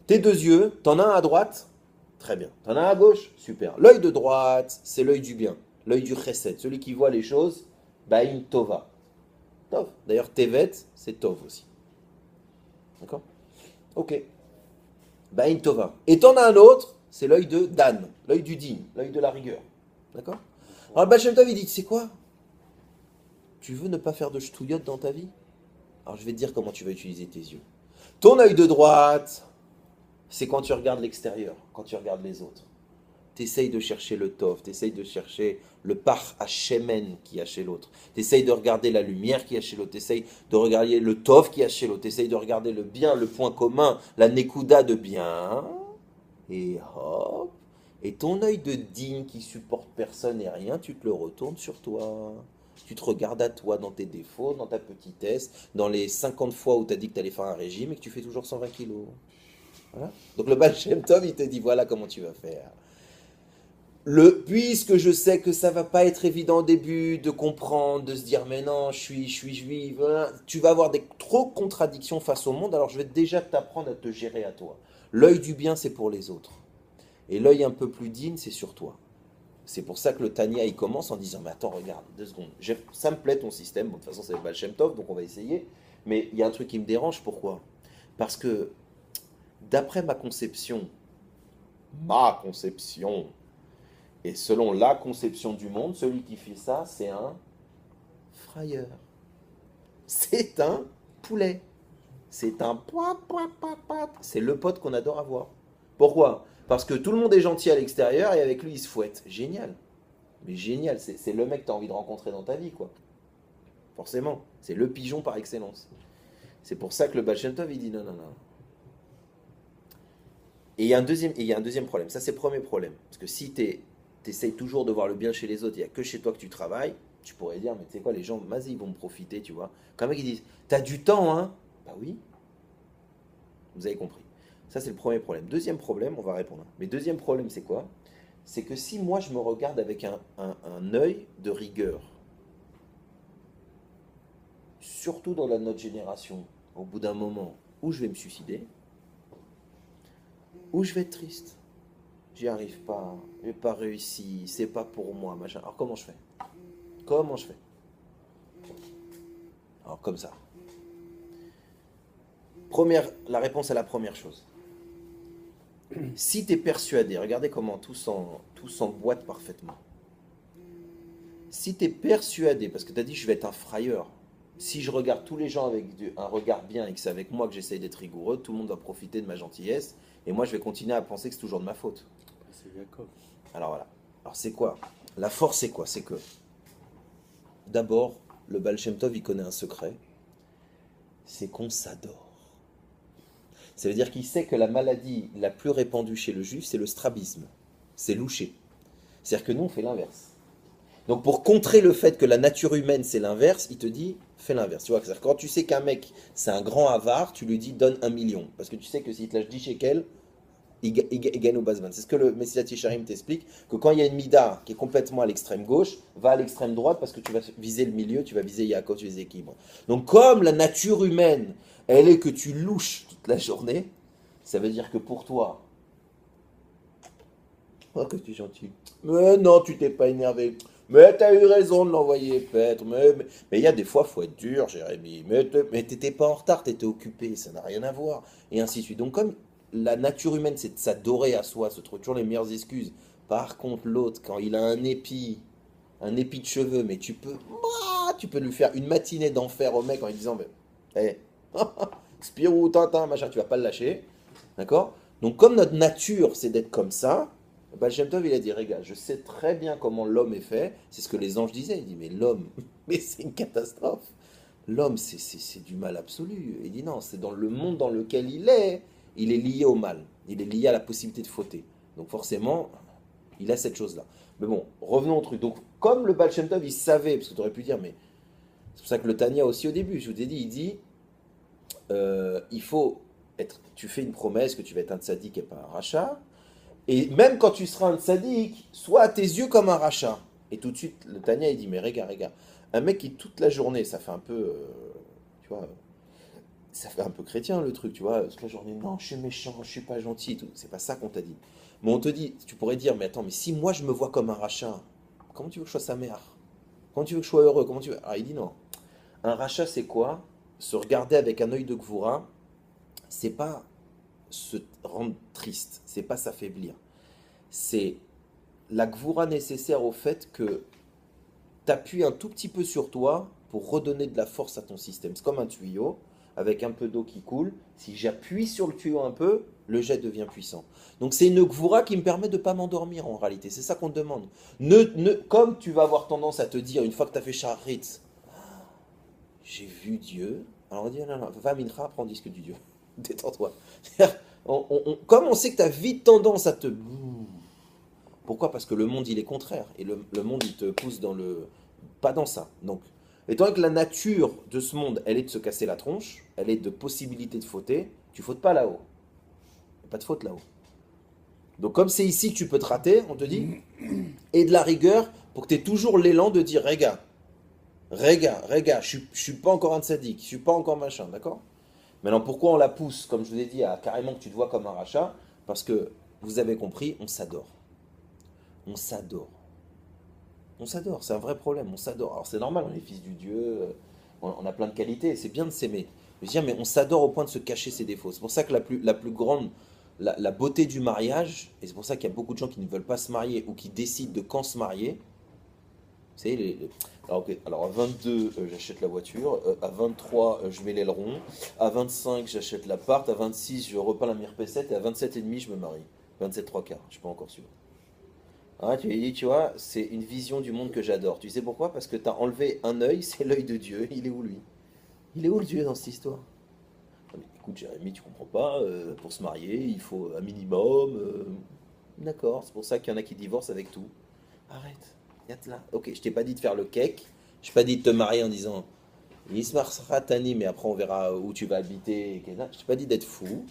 Tes 2 yeux, t'en as un à droite, très bien. T'en as un à gauche, super. L'œil de droite, c'est l'œil du bien, l'œil du chesed, celui qui voit les choses, Baïn Tova. Tov. D'ailleurs, Tevet, c'est Tov aussi. D'accord? Ok. Baïn Tova. Et t'en as un autre, c'est l'œil de Dan, l'œil du digne, l'œil de la rigueur. D'accord? Alors, le Baal Shem Tov, il dit, tu sais quoi? Tu veux ne pas faire de ch'touillotte dans ta vie? Alors je vais te dire comment tu vas utiliser tes yeux. Ton œil de droite, c'est quand tu regardes l'extérieur, quand tu regardes les autres. Tu essayes de chercher le tov, tu essayes de chercher le par Hashemen qu'il y a chez l'autre. Tu essayes de regarder la lumière qu'il y a chez l'autre, tu essayes de regarder le tov qu'il y a chez l'autre, tu essayes de regarder le bien, le point commun, la nekuda de bien. Et hop, et ton œil de digne qui supporte personne et rien, tu te le retournes sur toi. Tu te regardes à toi dans tes défauts, dans ta petitesse, dans les 50 fois où tu as dit que tu allais faire un régime et que tu fais toujours 120 kilos. Voilà. Donc le Baal Shem Tov, il te dit voilà comment tu vas faire. Puisque je sais que ça va pas être évident au début de comprendre, de se dire mais non, je suis juif, voilà. Tu vas avoir trop de contradictions face au monde, alors je vais déjà t'apprendre à te gérer à toi. L'œil du bien, c'est pour les autres. Et l'œil un peu plus digne, c'est sur toi. C'est pour ça que le Tania, il commence en disant, mais attends, regarde, 2 secondes, ça me plaît ton système, bon, de toute façon c'est le Baal Shem Tov, donc on va essayer, mais il y a un truc qui me dérange, pourquoi? Parce que, d'après ma conception, et selon la conception du monde, celui qui fait ça, c'est un frayeur. C'est un poulet. C'est un c'est le pote qu'on adore avoir. Pourquoi? Parce que tout le monde est gentil à l'extérieur et avec lui il se fouette. Génial. Mais génial, c'est le mec que tu as envie de rencontrer dans ta vie, quoi. Forcément. C'est le pigeon par excellence. C'est pour ça que le Baal Shem Tov, il dit non, non, non. Et il y a un deuxième problème. Ça, c'est le premier problème. Parce que si tu essayes toujours de voir le bien chez les autres, il n'y a que chez toi que tu travailles, tu pourrais dire, mais tu sais quoi, les gens, vas-y, ils vont me profiter, tu vois. Quand même, ils disent, t'as du temps, hein? Bah oui. Vous avez compris. Ça, c'est le premier problème. Deuxième problème, on va répondre. Mais deuxième problème, c'est quoi? C'est que si moi, je me regarde avec un œil de rigueur, surtout dans notre génération, au bout d'un moment, où je vais me suicider, où je vais être triste, j'y arrive pas, j'ai pas réussi, c'est pas pour moi, machin. Alors comment je fais? Comment je fais? Alors comme ça. La réponse à la première chose. Si tu es persuadé, regardez comment tout s'emboîte parfaitement. Si tu es persuadé, parce que tu as dit je vais être un frayeur, si je regarde tous les gens avec un regard bien et que c'est avec moi que j'essaye d'être rigoureux, tout le monde va profiter de ma gentillesse et moi je vais continuer à penser que c'est toujours de ma faute. C'est Jacob. Alors voilà. Alors c'est quoi? La force c'est quoi? C'est que d'abord, le Baal Shem Tov il connaît un secret, c'est qu'on s'adore. Ça veut dire qu'il sait que la maladie la plus répandue chez le juif, c'est le strabisme, c'est loucher. C'est-à-dire que nous, on fait l'inverse. Donc pour contrer le fait que la nature humaine, c'est l'inverse, il te dit, fais l'inverse. Tu vois, c'est-à-dire quand tu sais qu'un mec, c'est un grand avare, tu lui dis, donne 1 million. Parce que tu sais que s'il te lâche 10 shekels, il gagne au Basman. C'est ce que le Messilat Yesharim t'explique, que quand il y a une Mida qui est complètement à l'extrême gauche, va à l'extrême droite parce que tu vas viser le milieu, tu vas viser Yaakov, tu vas viser l'équilibre. Donc comme la nature humaine, elle est que tu louches toute la journée, ça veut dire que pour toi, oh que tu es gentil, mais non, tu t'es pas énervé, mais tu as eu raison de l'envoyer paître, mais il y a des fois, il faut être dur, Jérémy, mais t'étais pas en retard, t'étais occupé, ça n'a rien à voir, et ainsi de suite. Donc comme la nature humaine, c'est de s'adorer à soi, se trouver toujours les meilleures excuses. Par contre, l'autre, quand il a un épi de cheveux, mais tu peux lui faire une matinée d'enfer au mec en lui disant, hé, Spirou, Tintin, machin, tu vas pas le lâcher, d'accord? Donc comme notre nature, c'est d'être comme ça, Baal Shem Tov, il a dit, regarde, je sais très bien comment l'homme est fait, c'est ce que les anges disaient, il dit, mais l'homme, mais c'est une catastrophe. L'homme, c'est du mal absolu. Il dit, non, c'est dans le monde dans lequel il est lié au mal, il est lié à la possibilité de fauter. Donc forcément, il a cette chose-là. Mais bon, revenons au truc. Donc comme le Baal Shem Tov, il savait, parce que tu aurais pu dire, mais c'est pour ça que le Tanya aussi au début, je vous ai dit, il dit, il faut tu fais une promesse que tu vas être un tzaddik et pas un rachat, et même quand tu seras un tzaddik, sois à tes yeux comme un rachat. Et tout de suite, le Tanya, il dit, mais regarde, un mec qui toute la journée, ça fait un peu, tu vois, ça fait un peu chrétien le truc, tu vois, toute la journée, non, je suis méchant, je suis pas gentil, et tout. C'est pas ça qu'on t'a dit. Mais on te dit, tu pourrais dire, mais attends, mais si moi je me vois comme un rachat, comment tu veux que je sois sa mère? Comment tu veux que je sois heureux? Comment tu veux... Ah, il dit non. Un rachat, c'est quoi? Se regarder avec un œil de Gvoura, c'est pas se rendre triste, c'est pas s'affaiblir. C'est la Gvoura nécessaire au fait que tu appuies un tout petit peu sur toi pour redonner de la force à ton système. C'est comme un tuyau avec un peu d'eau qui coule. Si j'appuie sur le tuyau un peu, le jet devient puissant. Donc c'est une Gvoura qui me permet de ne pas m'endormir en réalité. C'est ça qu'on te demande. Comme tu vas avoir tendance à te dire, une fois que tu as fait Shacharit, j'ai vu Dieu. Alors on dit, non, va Mincha, prends disque du Dieu. Détends-toi. Comme on sait que tu as vite tendance à te... Pourquoi? Parce que le monde, il est contraire. Et le monde, il te pousse dans le... Pas dans ça. Donc, étant donné que la nature de ce monde, elle est de se casser la tronche, elle est de possibilité de fauter, tu fautes pas là-haut. Il n'y a pas de faute là-haut. Donc, comme c'est ici que tu peux te rater, on te dit, et de la rigueur pour que tu aies toujours l'élan de dire, regarde, je suis pas encore un tzaddik, je suis pas encore machin, d'accord? Maintenant, pourquoi on la pousse, comme je vous ai dit, à carrément que tu te vois comme un rachat? Parce que, vous avez compris, on s'adore. On s'adore. On s'adore, c'est un vrai problème, on s'adore. Alors c'est normal, on est fils du Dieu, on a plein de qualités, c'est bien de s'aimer. Je veux dire, mais on s'adore au point de se cacher ses défauts. C'est pour ça que la plus grande, la beauté du mariage, et c'est pour ça qu'il y a beaucoup de gens qui ne veulent pas se marier ou qui décident de quand se marier. Vous savez, alors, ok, alors à 22, j'achète la voiture, à 23, je mets l'aileron, à 25, j'achète l'appart, à 26, je repeins la mirpessette, et à 27 et demi, je me marie. 27 3 quarts, je ne suis pas encore sûr. Ah, tu lui dis, tu vois, c'est une vision du monde que j'adore. Tu sais pourquoi? Parce que tu as enlevé un œil, c'est l'œil de Dieu. Il est où lui? Il est où le Dieu dans cette histoire? Ah, mais écoute, Jérémy, tu comprends pas, pour se marier, il faut un minimum. D'accord, c'est pour ça qu'il y en a qui divorcent avec tout. Arrête, regarde là. Ok, je t'ai pas dit de faire le cake, je t'ai pas dit de te marier en disant Ismar Tani, mais après on verra où tu vas habiter. Je t'ai pas dit d'être fou,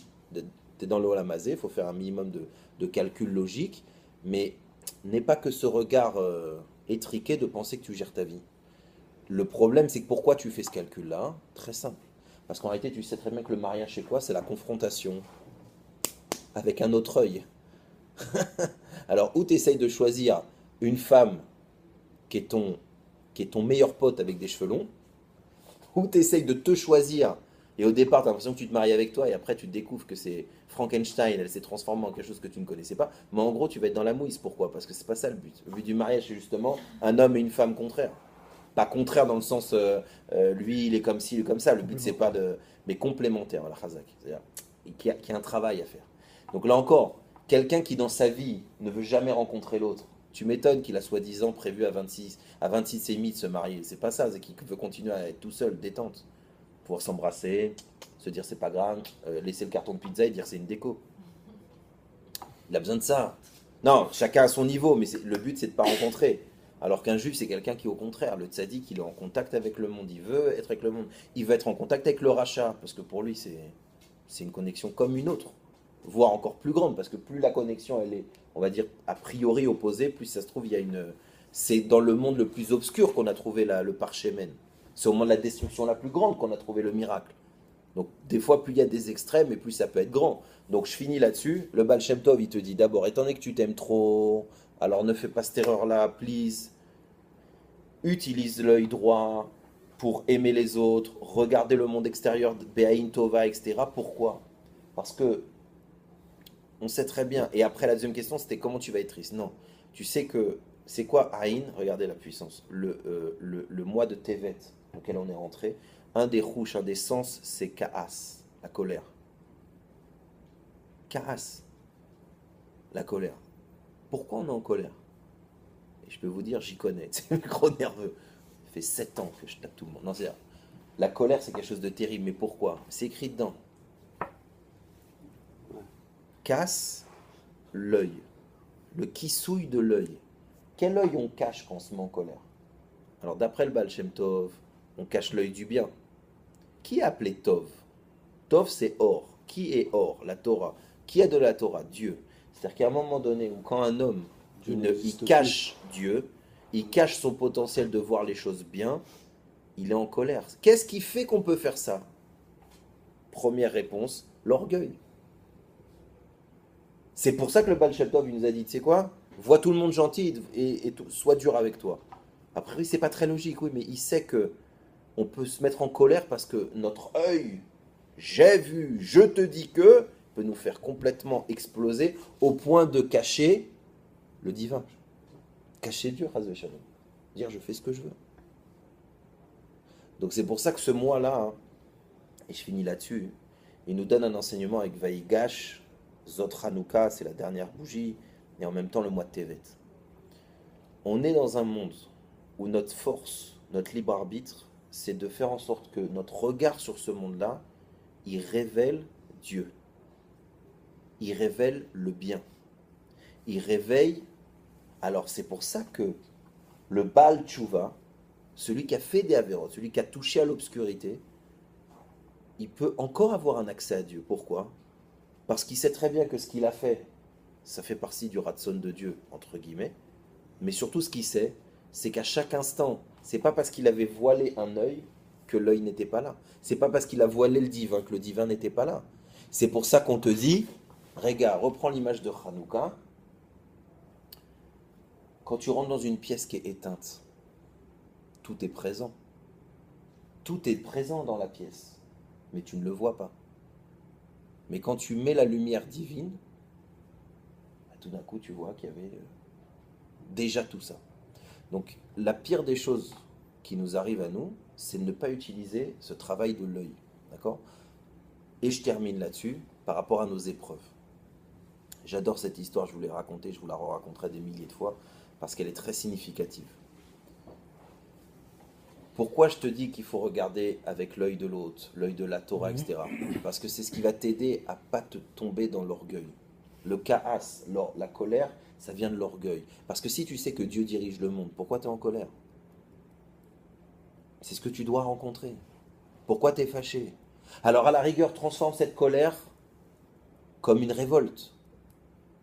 t'es dans le Olamazé, il faut faire un minimum de calcul logique, mais n'est pas que ce regard étriqué de penser que tu gères ta vie. Le problème, c'est que pourquoi tu fais ce calcul-là? Très simple. Parce qu'en réalité, tu sais très bien que le mariage, c'est quoi? C'est la confrontation avec un autre œil. Alors, ou tu essayes de choisir une femme qui est ton meilleur pote avec des cheveux longs, ou tu essayes de te choisir, et au départ, tu as l'impression que tu te maries avec toi, et après, tu découvres que c'est Frankenstein, elle s'est transformée en quelque chose que tu ne connaissais pas. Mais en gros, tu vas être dans la mouise. Pourquoi? Parce que c'est pas ça le but. Le but du mariage, c'est justement un homme et une femme contraires. Pas contraire dans le sens, lui, il est comme ci, il est comme ça. Le but, c'est pas de... Mais complémentaire, la chazak. C'est-à-dire qui a un travail à faire. Donc là encore, quelqu'un qui dans sa vie ne veut jamais rencontrer l'autre, tu m'étonnes qu'il a soi-disant prévu à 26 et demi de se marier. C'est pas ça, c'est qu'il veut continuer à être tout seul, détente. Pouvoir s'embrasser, se dire c'est pas grave, laisser le carton de pizza et dire c'est une déco. Il a besoin de ça. Non, chacun à son niveau, mais le but c'est de ne pas rencontrer. Alors qu'un juif c'est quelqu'un qui au contraire, le tzaddik, il est en contact avec le monde, il veut être avec le monde, il veut être en contact avec le rachat, parce que pour lui c'est une connexion comme une autre. voire encore plus grande, parce que plus la connexion, elle est, on va dire, a priori opposée, plus ça se trouve, il y a une... C'est dans le monde le plus obscur qu'on a trouvé le parchemen. C'est au moment de la destruction la plus grande qu'on a trouvé le miracle. Donc, des fois, plus il y a des extrêmes, et plus ça peut être grand. Donc, je finis là-dessus. Le Baal Shem Tov, il te dit d'abord, étant donné que tu t'aimes trop, alors ne fais pas cette erreur-là, please. Utilise l'œil droit pour aimer les autres, regarder le monde extérieur, Be'ain Tova, etc. Pourquoi? Parce que on sait très bien. Et après, la deuxième question, c'était comment tu vas être triste? Non. Tu sais que, c'est quoi Aïn? Regardez la puissance. Le mois de Tevet, auquel on est rentré, un des rouges, un des sens, c'est Kaas, la colère. Kaas, la colère. Pourquoi on est en colère? Et je peux vous dire, j'y connais. C'est un gros nerveux. Ça fait 7 ans que je tape tout le monde. Non, c'est la colère, c'est quelque chose de terrible. Mais pourquoi? C'est écrit dedans. Casse l'œil. Le kissouille de l'œil. Quel œil on cache quand on se met en colère? Alors, d'après le Baal Shem Tov, on cache l'œil du bien. Qui a appelé Tov? Tov, c'est or. Qui est or? La Torah. Qui a de la Torah? Dieu. C'est-à-dire qu'à un moment donné, où quand un homme, il cache Dieu, il cache son potentiel de voir les choses bien, il est en colère. Qu'est-ce qui fait qu'on peut faire ça? Première réponse, l'orgueil. C'est pour ça que le Baal Shem Tov, il nous a dit, tu sais quoi? Vois tout le monde gentil et sois dur avec toi. Après, oui, c'est pas très logique, oui, mais il sait que on peut se mettre en colère parce que notre œil, j'ai vu, je te dis que, peut nous faire complètement exploser au point de cacher le divin. Cacher Dieu, Chas v'Shalom. Dire je fais ce que je veux. Donc c'est pour ça que ce mois-là, hein, et je finis là-dessus, il nous donne un enseignement avec Vaïgash, Zot Hanouka, c'est la dernière bougie, et en même temps le mois de Tevet. On est dans un monde où notre force, notre libre arbitre, c'est de faire en sorte que notre regard sur ce monde-là, il révèle Dieu. Il révèle le bien. Il réveille. Alors c'est pour ça que le Baal Tshuva, celui qui a fait des avérots, celui qui a touché à l'obscurité, il peut encore avoir un accès à Dieu. Pourquoi? Parce qu'il sait très bien que ce qu'il a fait, ça fait partie du ratson de Dieu, entre guillemets. Mais surtout ce qu'il sait, c'est qu'à chaque instant, c'est pas parce qu'il avait voilé un œil que l'œil n'était pas là. C'est pas parce qu'il a voilé le divin que le divin n'était pas là. C'est pour ça qu'on te dit, regarde, reprends l'image de Hanouka. Quand tu rentres dans une pièce qui est éteinte, tout est présent. Tout est présent dans la pièce, mais tu ne le vois pas. Mais quand tu mets la lumière divine, tout d'un coup tu vois qu'il y avait déjà tout ça. Donc la pire des choses qui nous arrive à nous, c'est de ne pas utiliser ce travail de l'œil. D'accord? Et je termine là-dessus par rapport à nos épreuves. J'adore cette histoire, je vous l'ai racontée, je vous la raconterai des milliers de fois, parce qu'elle est très significative. Pourquoi je te dis qu'il faut regarder avec l'œil de l'autre, l'œil de la Torah, etc. Parce que c'est ce qui va t'aider à ne pas te tomber dans l'orgueil. Le kaas, la colère, ça vient de l'orgueil. Parce que si tu sais que Dieu dirige le monde, pourquoi tu es en colère? C'est ce que tu dois rencontrer. Pourquoi tu es fâché? Alors à la rigueur, transforme cette colère comme une révolte.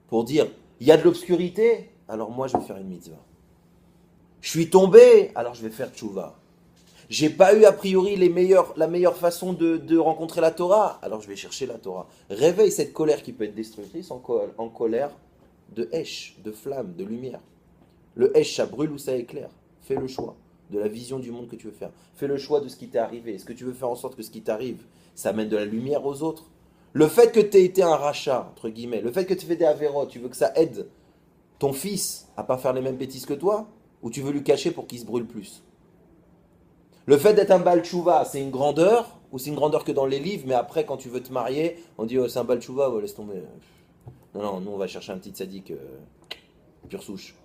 Pour dire, il y a de l'obscurité, alors moi je vais faire une mitzvah. Je suis tombé, alors je vais faire tchouva. J'ai pas eu a priori la meilleure façon de rencontrer la Torah, alors je vais chercher la Torah. Réveille cette colère qui peut être destructrice en colère de Hesh, de flamme, de lumière. Le Hesh, ça brûle ou ça éclaire. Fais le choix de la vision du monde que tu veux faire. Fais le choix de ce qui t'est arrivé. Est-ce que tu veux faire en sorte que ce qui t'arrive, ça amène de la lumière aux autres? Le fait que tu aies été un rachat, entre guillemets, le fait que tu fais des avérots, tu veux que ça aide ton fils à pas faire les mêmes bêtises que toi, ou tu veux lui cacher pour qu'il se brûle plus? Le fait d'être un Baal Tshuva, c'est une grandeur, ou c'est une grandeur que dans les livres, mais après, quand tu veux te marier, on dit oh, c'est un Baal Tshuva, oh, laisse tomber. Non, nous on va chercher un petit sadique pure souche.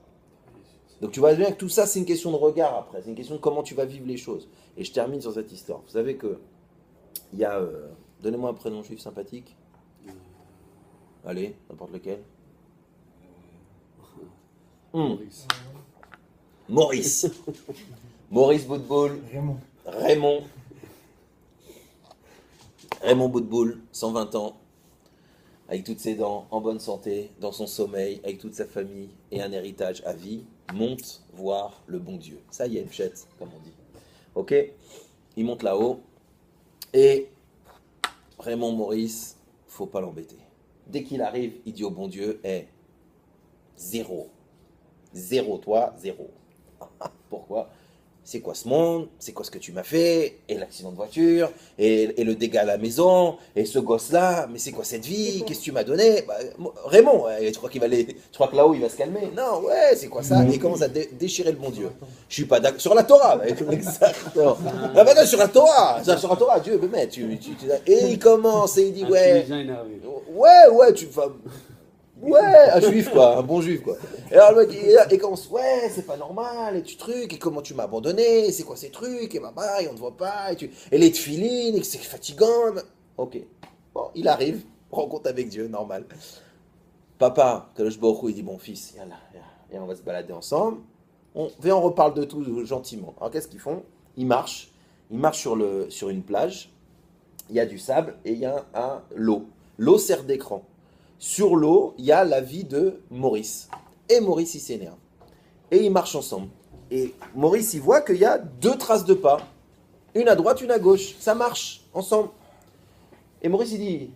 Donc tu vois bien que tout ça, c'est une question de regard après, c'est une question de comment tu vas vivre les choses. Et je termine sur cette histoire. Vous savez que, il y a, donnez-moi un prénom juif sympathique. Allez, n'importe lequel. Maurice. Maurice Boutboul. Raymond Boutboul, 120 ans. avec toutes ses dents, en bonne santé, dans son sommeil, avec toute sa famille, et un héritage à vie, monte voir le bon Dieu. Ça y est, pchette, comme on dit. Ok? Il monte là-haut, et Raymond Maurice, faut pas l'embêter. Dès qu'il arrive, il dit au bon Dieu, zéro. Zéro, toi, zéro. Pourquoi? C'est quoi ce monde? C'est quoi ce que tu m'as fait? Et l'accident de voiture? Et le dégât à la maison? Et ce gosse-là? Mais c'est quoi cette vie? Qu'est-ce que tu m'as donné? Raymond, tu crois tu crois que là-haut il va se calmer? Non, ouais, c'est quoi ça? Et il commence à déchirer le bon Dieu. Je suis pas d'accord. Sur la Torah, exactement. Ah bah non, sur la Torah! Sur la Torah, Dieu, mais et il commence et il dit, ouais. Ouais, ouais, un juif quoi, un bon juif quoi. Et alors le mec, il commence, ouais, c'est pas normal, et tu trucs, et comment tu m'as abandonné, et c'est quoi ces trucs, et et on ne voit pas, et les tefilines, et c'est fatigant. Ok, bon, il arrive, rencontre avec Dieu, normal. Papa, Kadosh Baruch Hu, il dit, bon fils, et on va se balader ensemble, on reparle de tout gentiment. Alors qu'est-ce qu'ils font? Ils marchent sur une plage, il y a du sable, et il y a l'eau. L'eau sert d'écran. Sur l'eau, il y a la vie de Maurice. Et Maurice, il s'énerve. Et ils marchent ensemble. Et Maurice, il voit qu'il y a 2 traces de pas. Une à droite, une à gauche. Ça marche, ensemble. Et Maurice, il dit,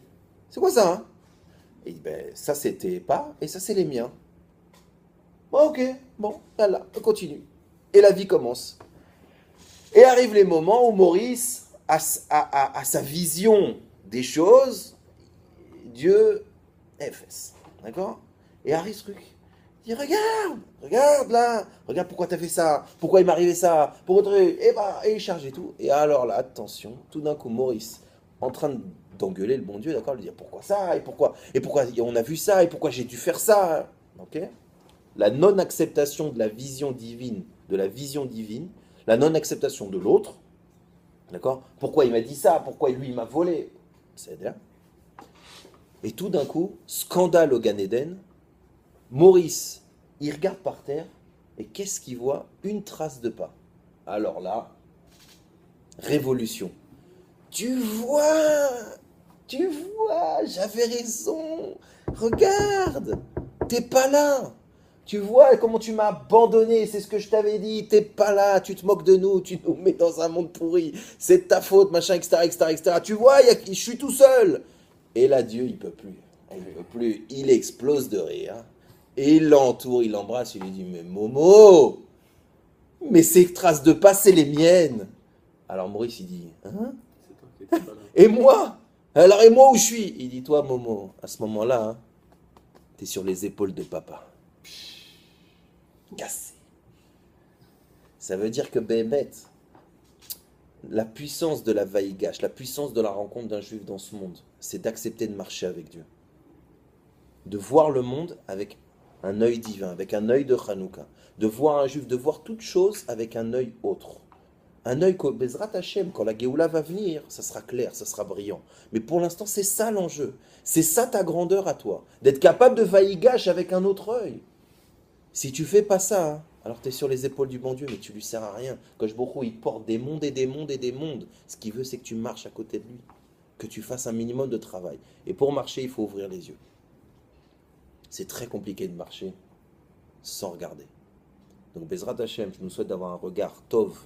c'est quoi ça, hein? Et il dit, ça c'est tes pas, et ça c'est les miens. Bon, ok, bon, voilà, on continue. Et la vie commence. Et arrivent les moments où Maurice a sa vision des choses. Dieu... FS, d'accord? Et arrive ce truc. Il dit, regarde là, regarde pourquoi t'as fait ça, pourquoi il m'est arrivé ça, et il charge et tout. Et alors là, attention, tout d'un coup, Maurice, en train d'engueuler le bon Dieu, d'accord, lui dire pourquoi ça, et pourquoi on a vu ça, et pourquoi j'ai dû faire ça, ok? La non-acceptation de la vision divine, la non-acceptation de l'autre, d'accord? Pourquoi il m'a dit ça, pourquoi lui il m'a volé, c'est-à-dire. Et tout d'un coup, scandale au Gan Eden, Maurice, il regarde par terre, et qu'est-ce qu'il voit? Une trace de pas. Alors là, révolution. Tu vois, j'avais raison, regarde, t'es pas là. Tu vois comment tu m'as abandonné, c'est ce que je t'avais dit, t'es pas là, tu te moques de nous, tu nous mets dans un monde pourri, c'est de ta faute, machin, etc. Tu vois, je suis tout seul. Et là, Dieu, il peut plus. Il explose de rire. Et il l'entoure, il l'embrasse, il lui dit, mais Momo, mais ces traces de pas, c'est les miennes. Alors Maurice, il dit, hein? C'est toi qui étais pas là. Et moi? Alors, et moi où je suis? Il dit, toi, Momo, à ce moment-là, hein, t'es sur les épaules de papa. Cassé. Ça veut dire que Béhémet, la puissance de la vaïgash, la puissance de la rencontre d'un juif dans ce monde, c'est d'accepter de marcher avec Dieu. De voir le monde avec un œil divin, avec un œil de Hanouka. De voir un juif, de voir toute chose avec un œil autre. Un œil que Bezrat Hashem, quand la Géoula va venir, ça sera clair, ça sera brillant. Mais pour l'instant, c'est ça l'enjeu. C'est ça ta grandeur à toi. D'être capable de vaïgash avec un autre œil. Si tu fais pas ça, hein, alors tu es sur les épaules du bon Dieu, mais tu lui sers à rien. Kosh Baruch Hu, il porte des mondes et des mondes et des mondes. Ce qu'il veut, c'est que tu marches à côté de lui. Que tu fasses un minimum de travail. Et pour marcher, il faut ouvrir les yeux. C'est très compliqué de marcher sans regarder. Donc Bezrat Hashem, je nous souhaite d'avoir un regard tov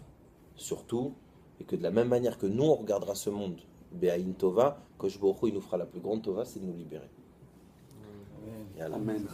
sur tout, et que de la même manière que nous, on regardera ce monde, Be'ayin Tova, Kosh Baruch Hu, il nous fera la plus grande Tova, c'est de nous libérer. Amen. Amen.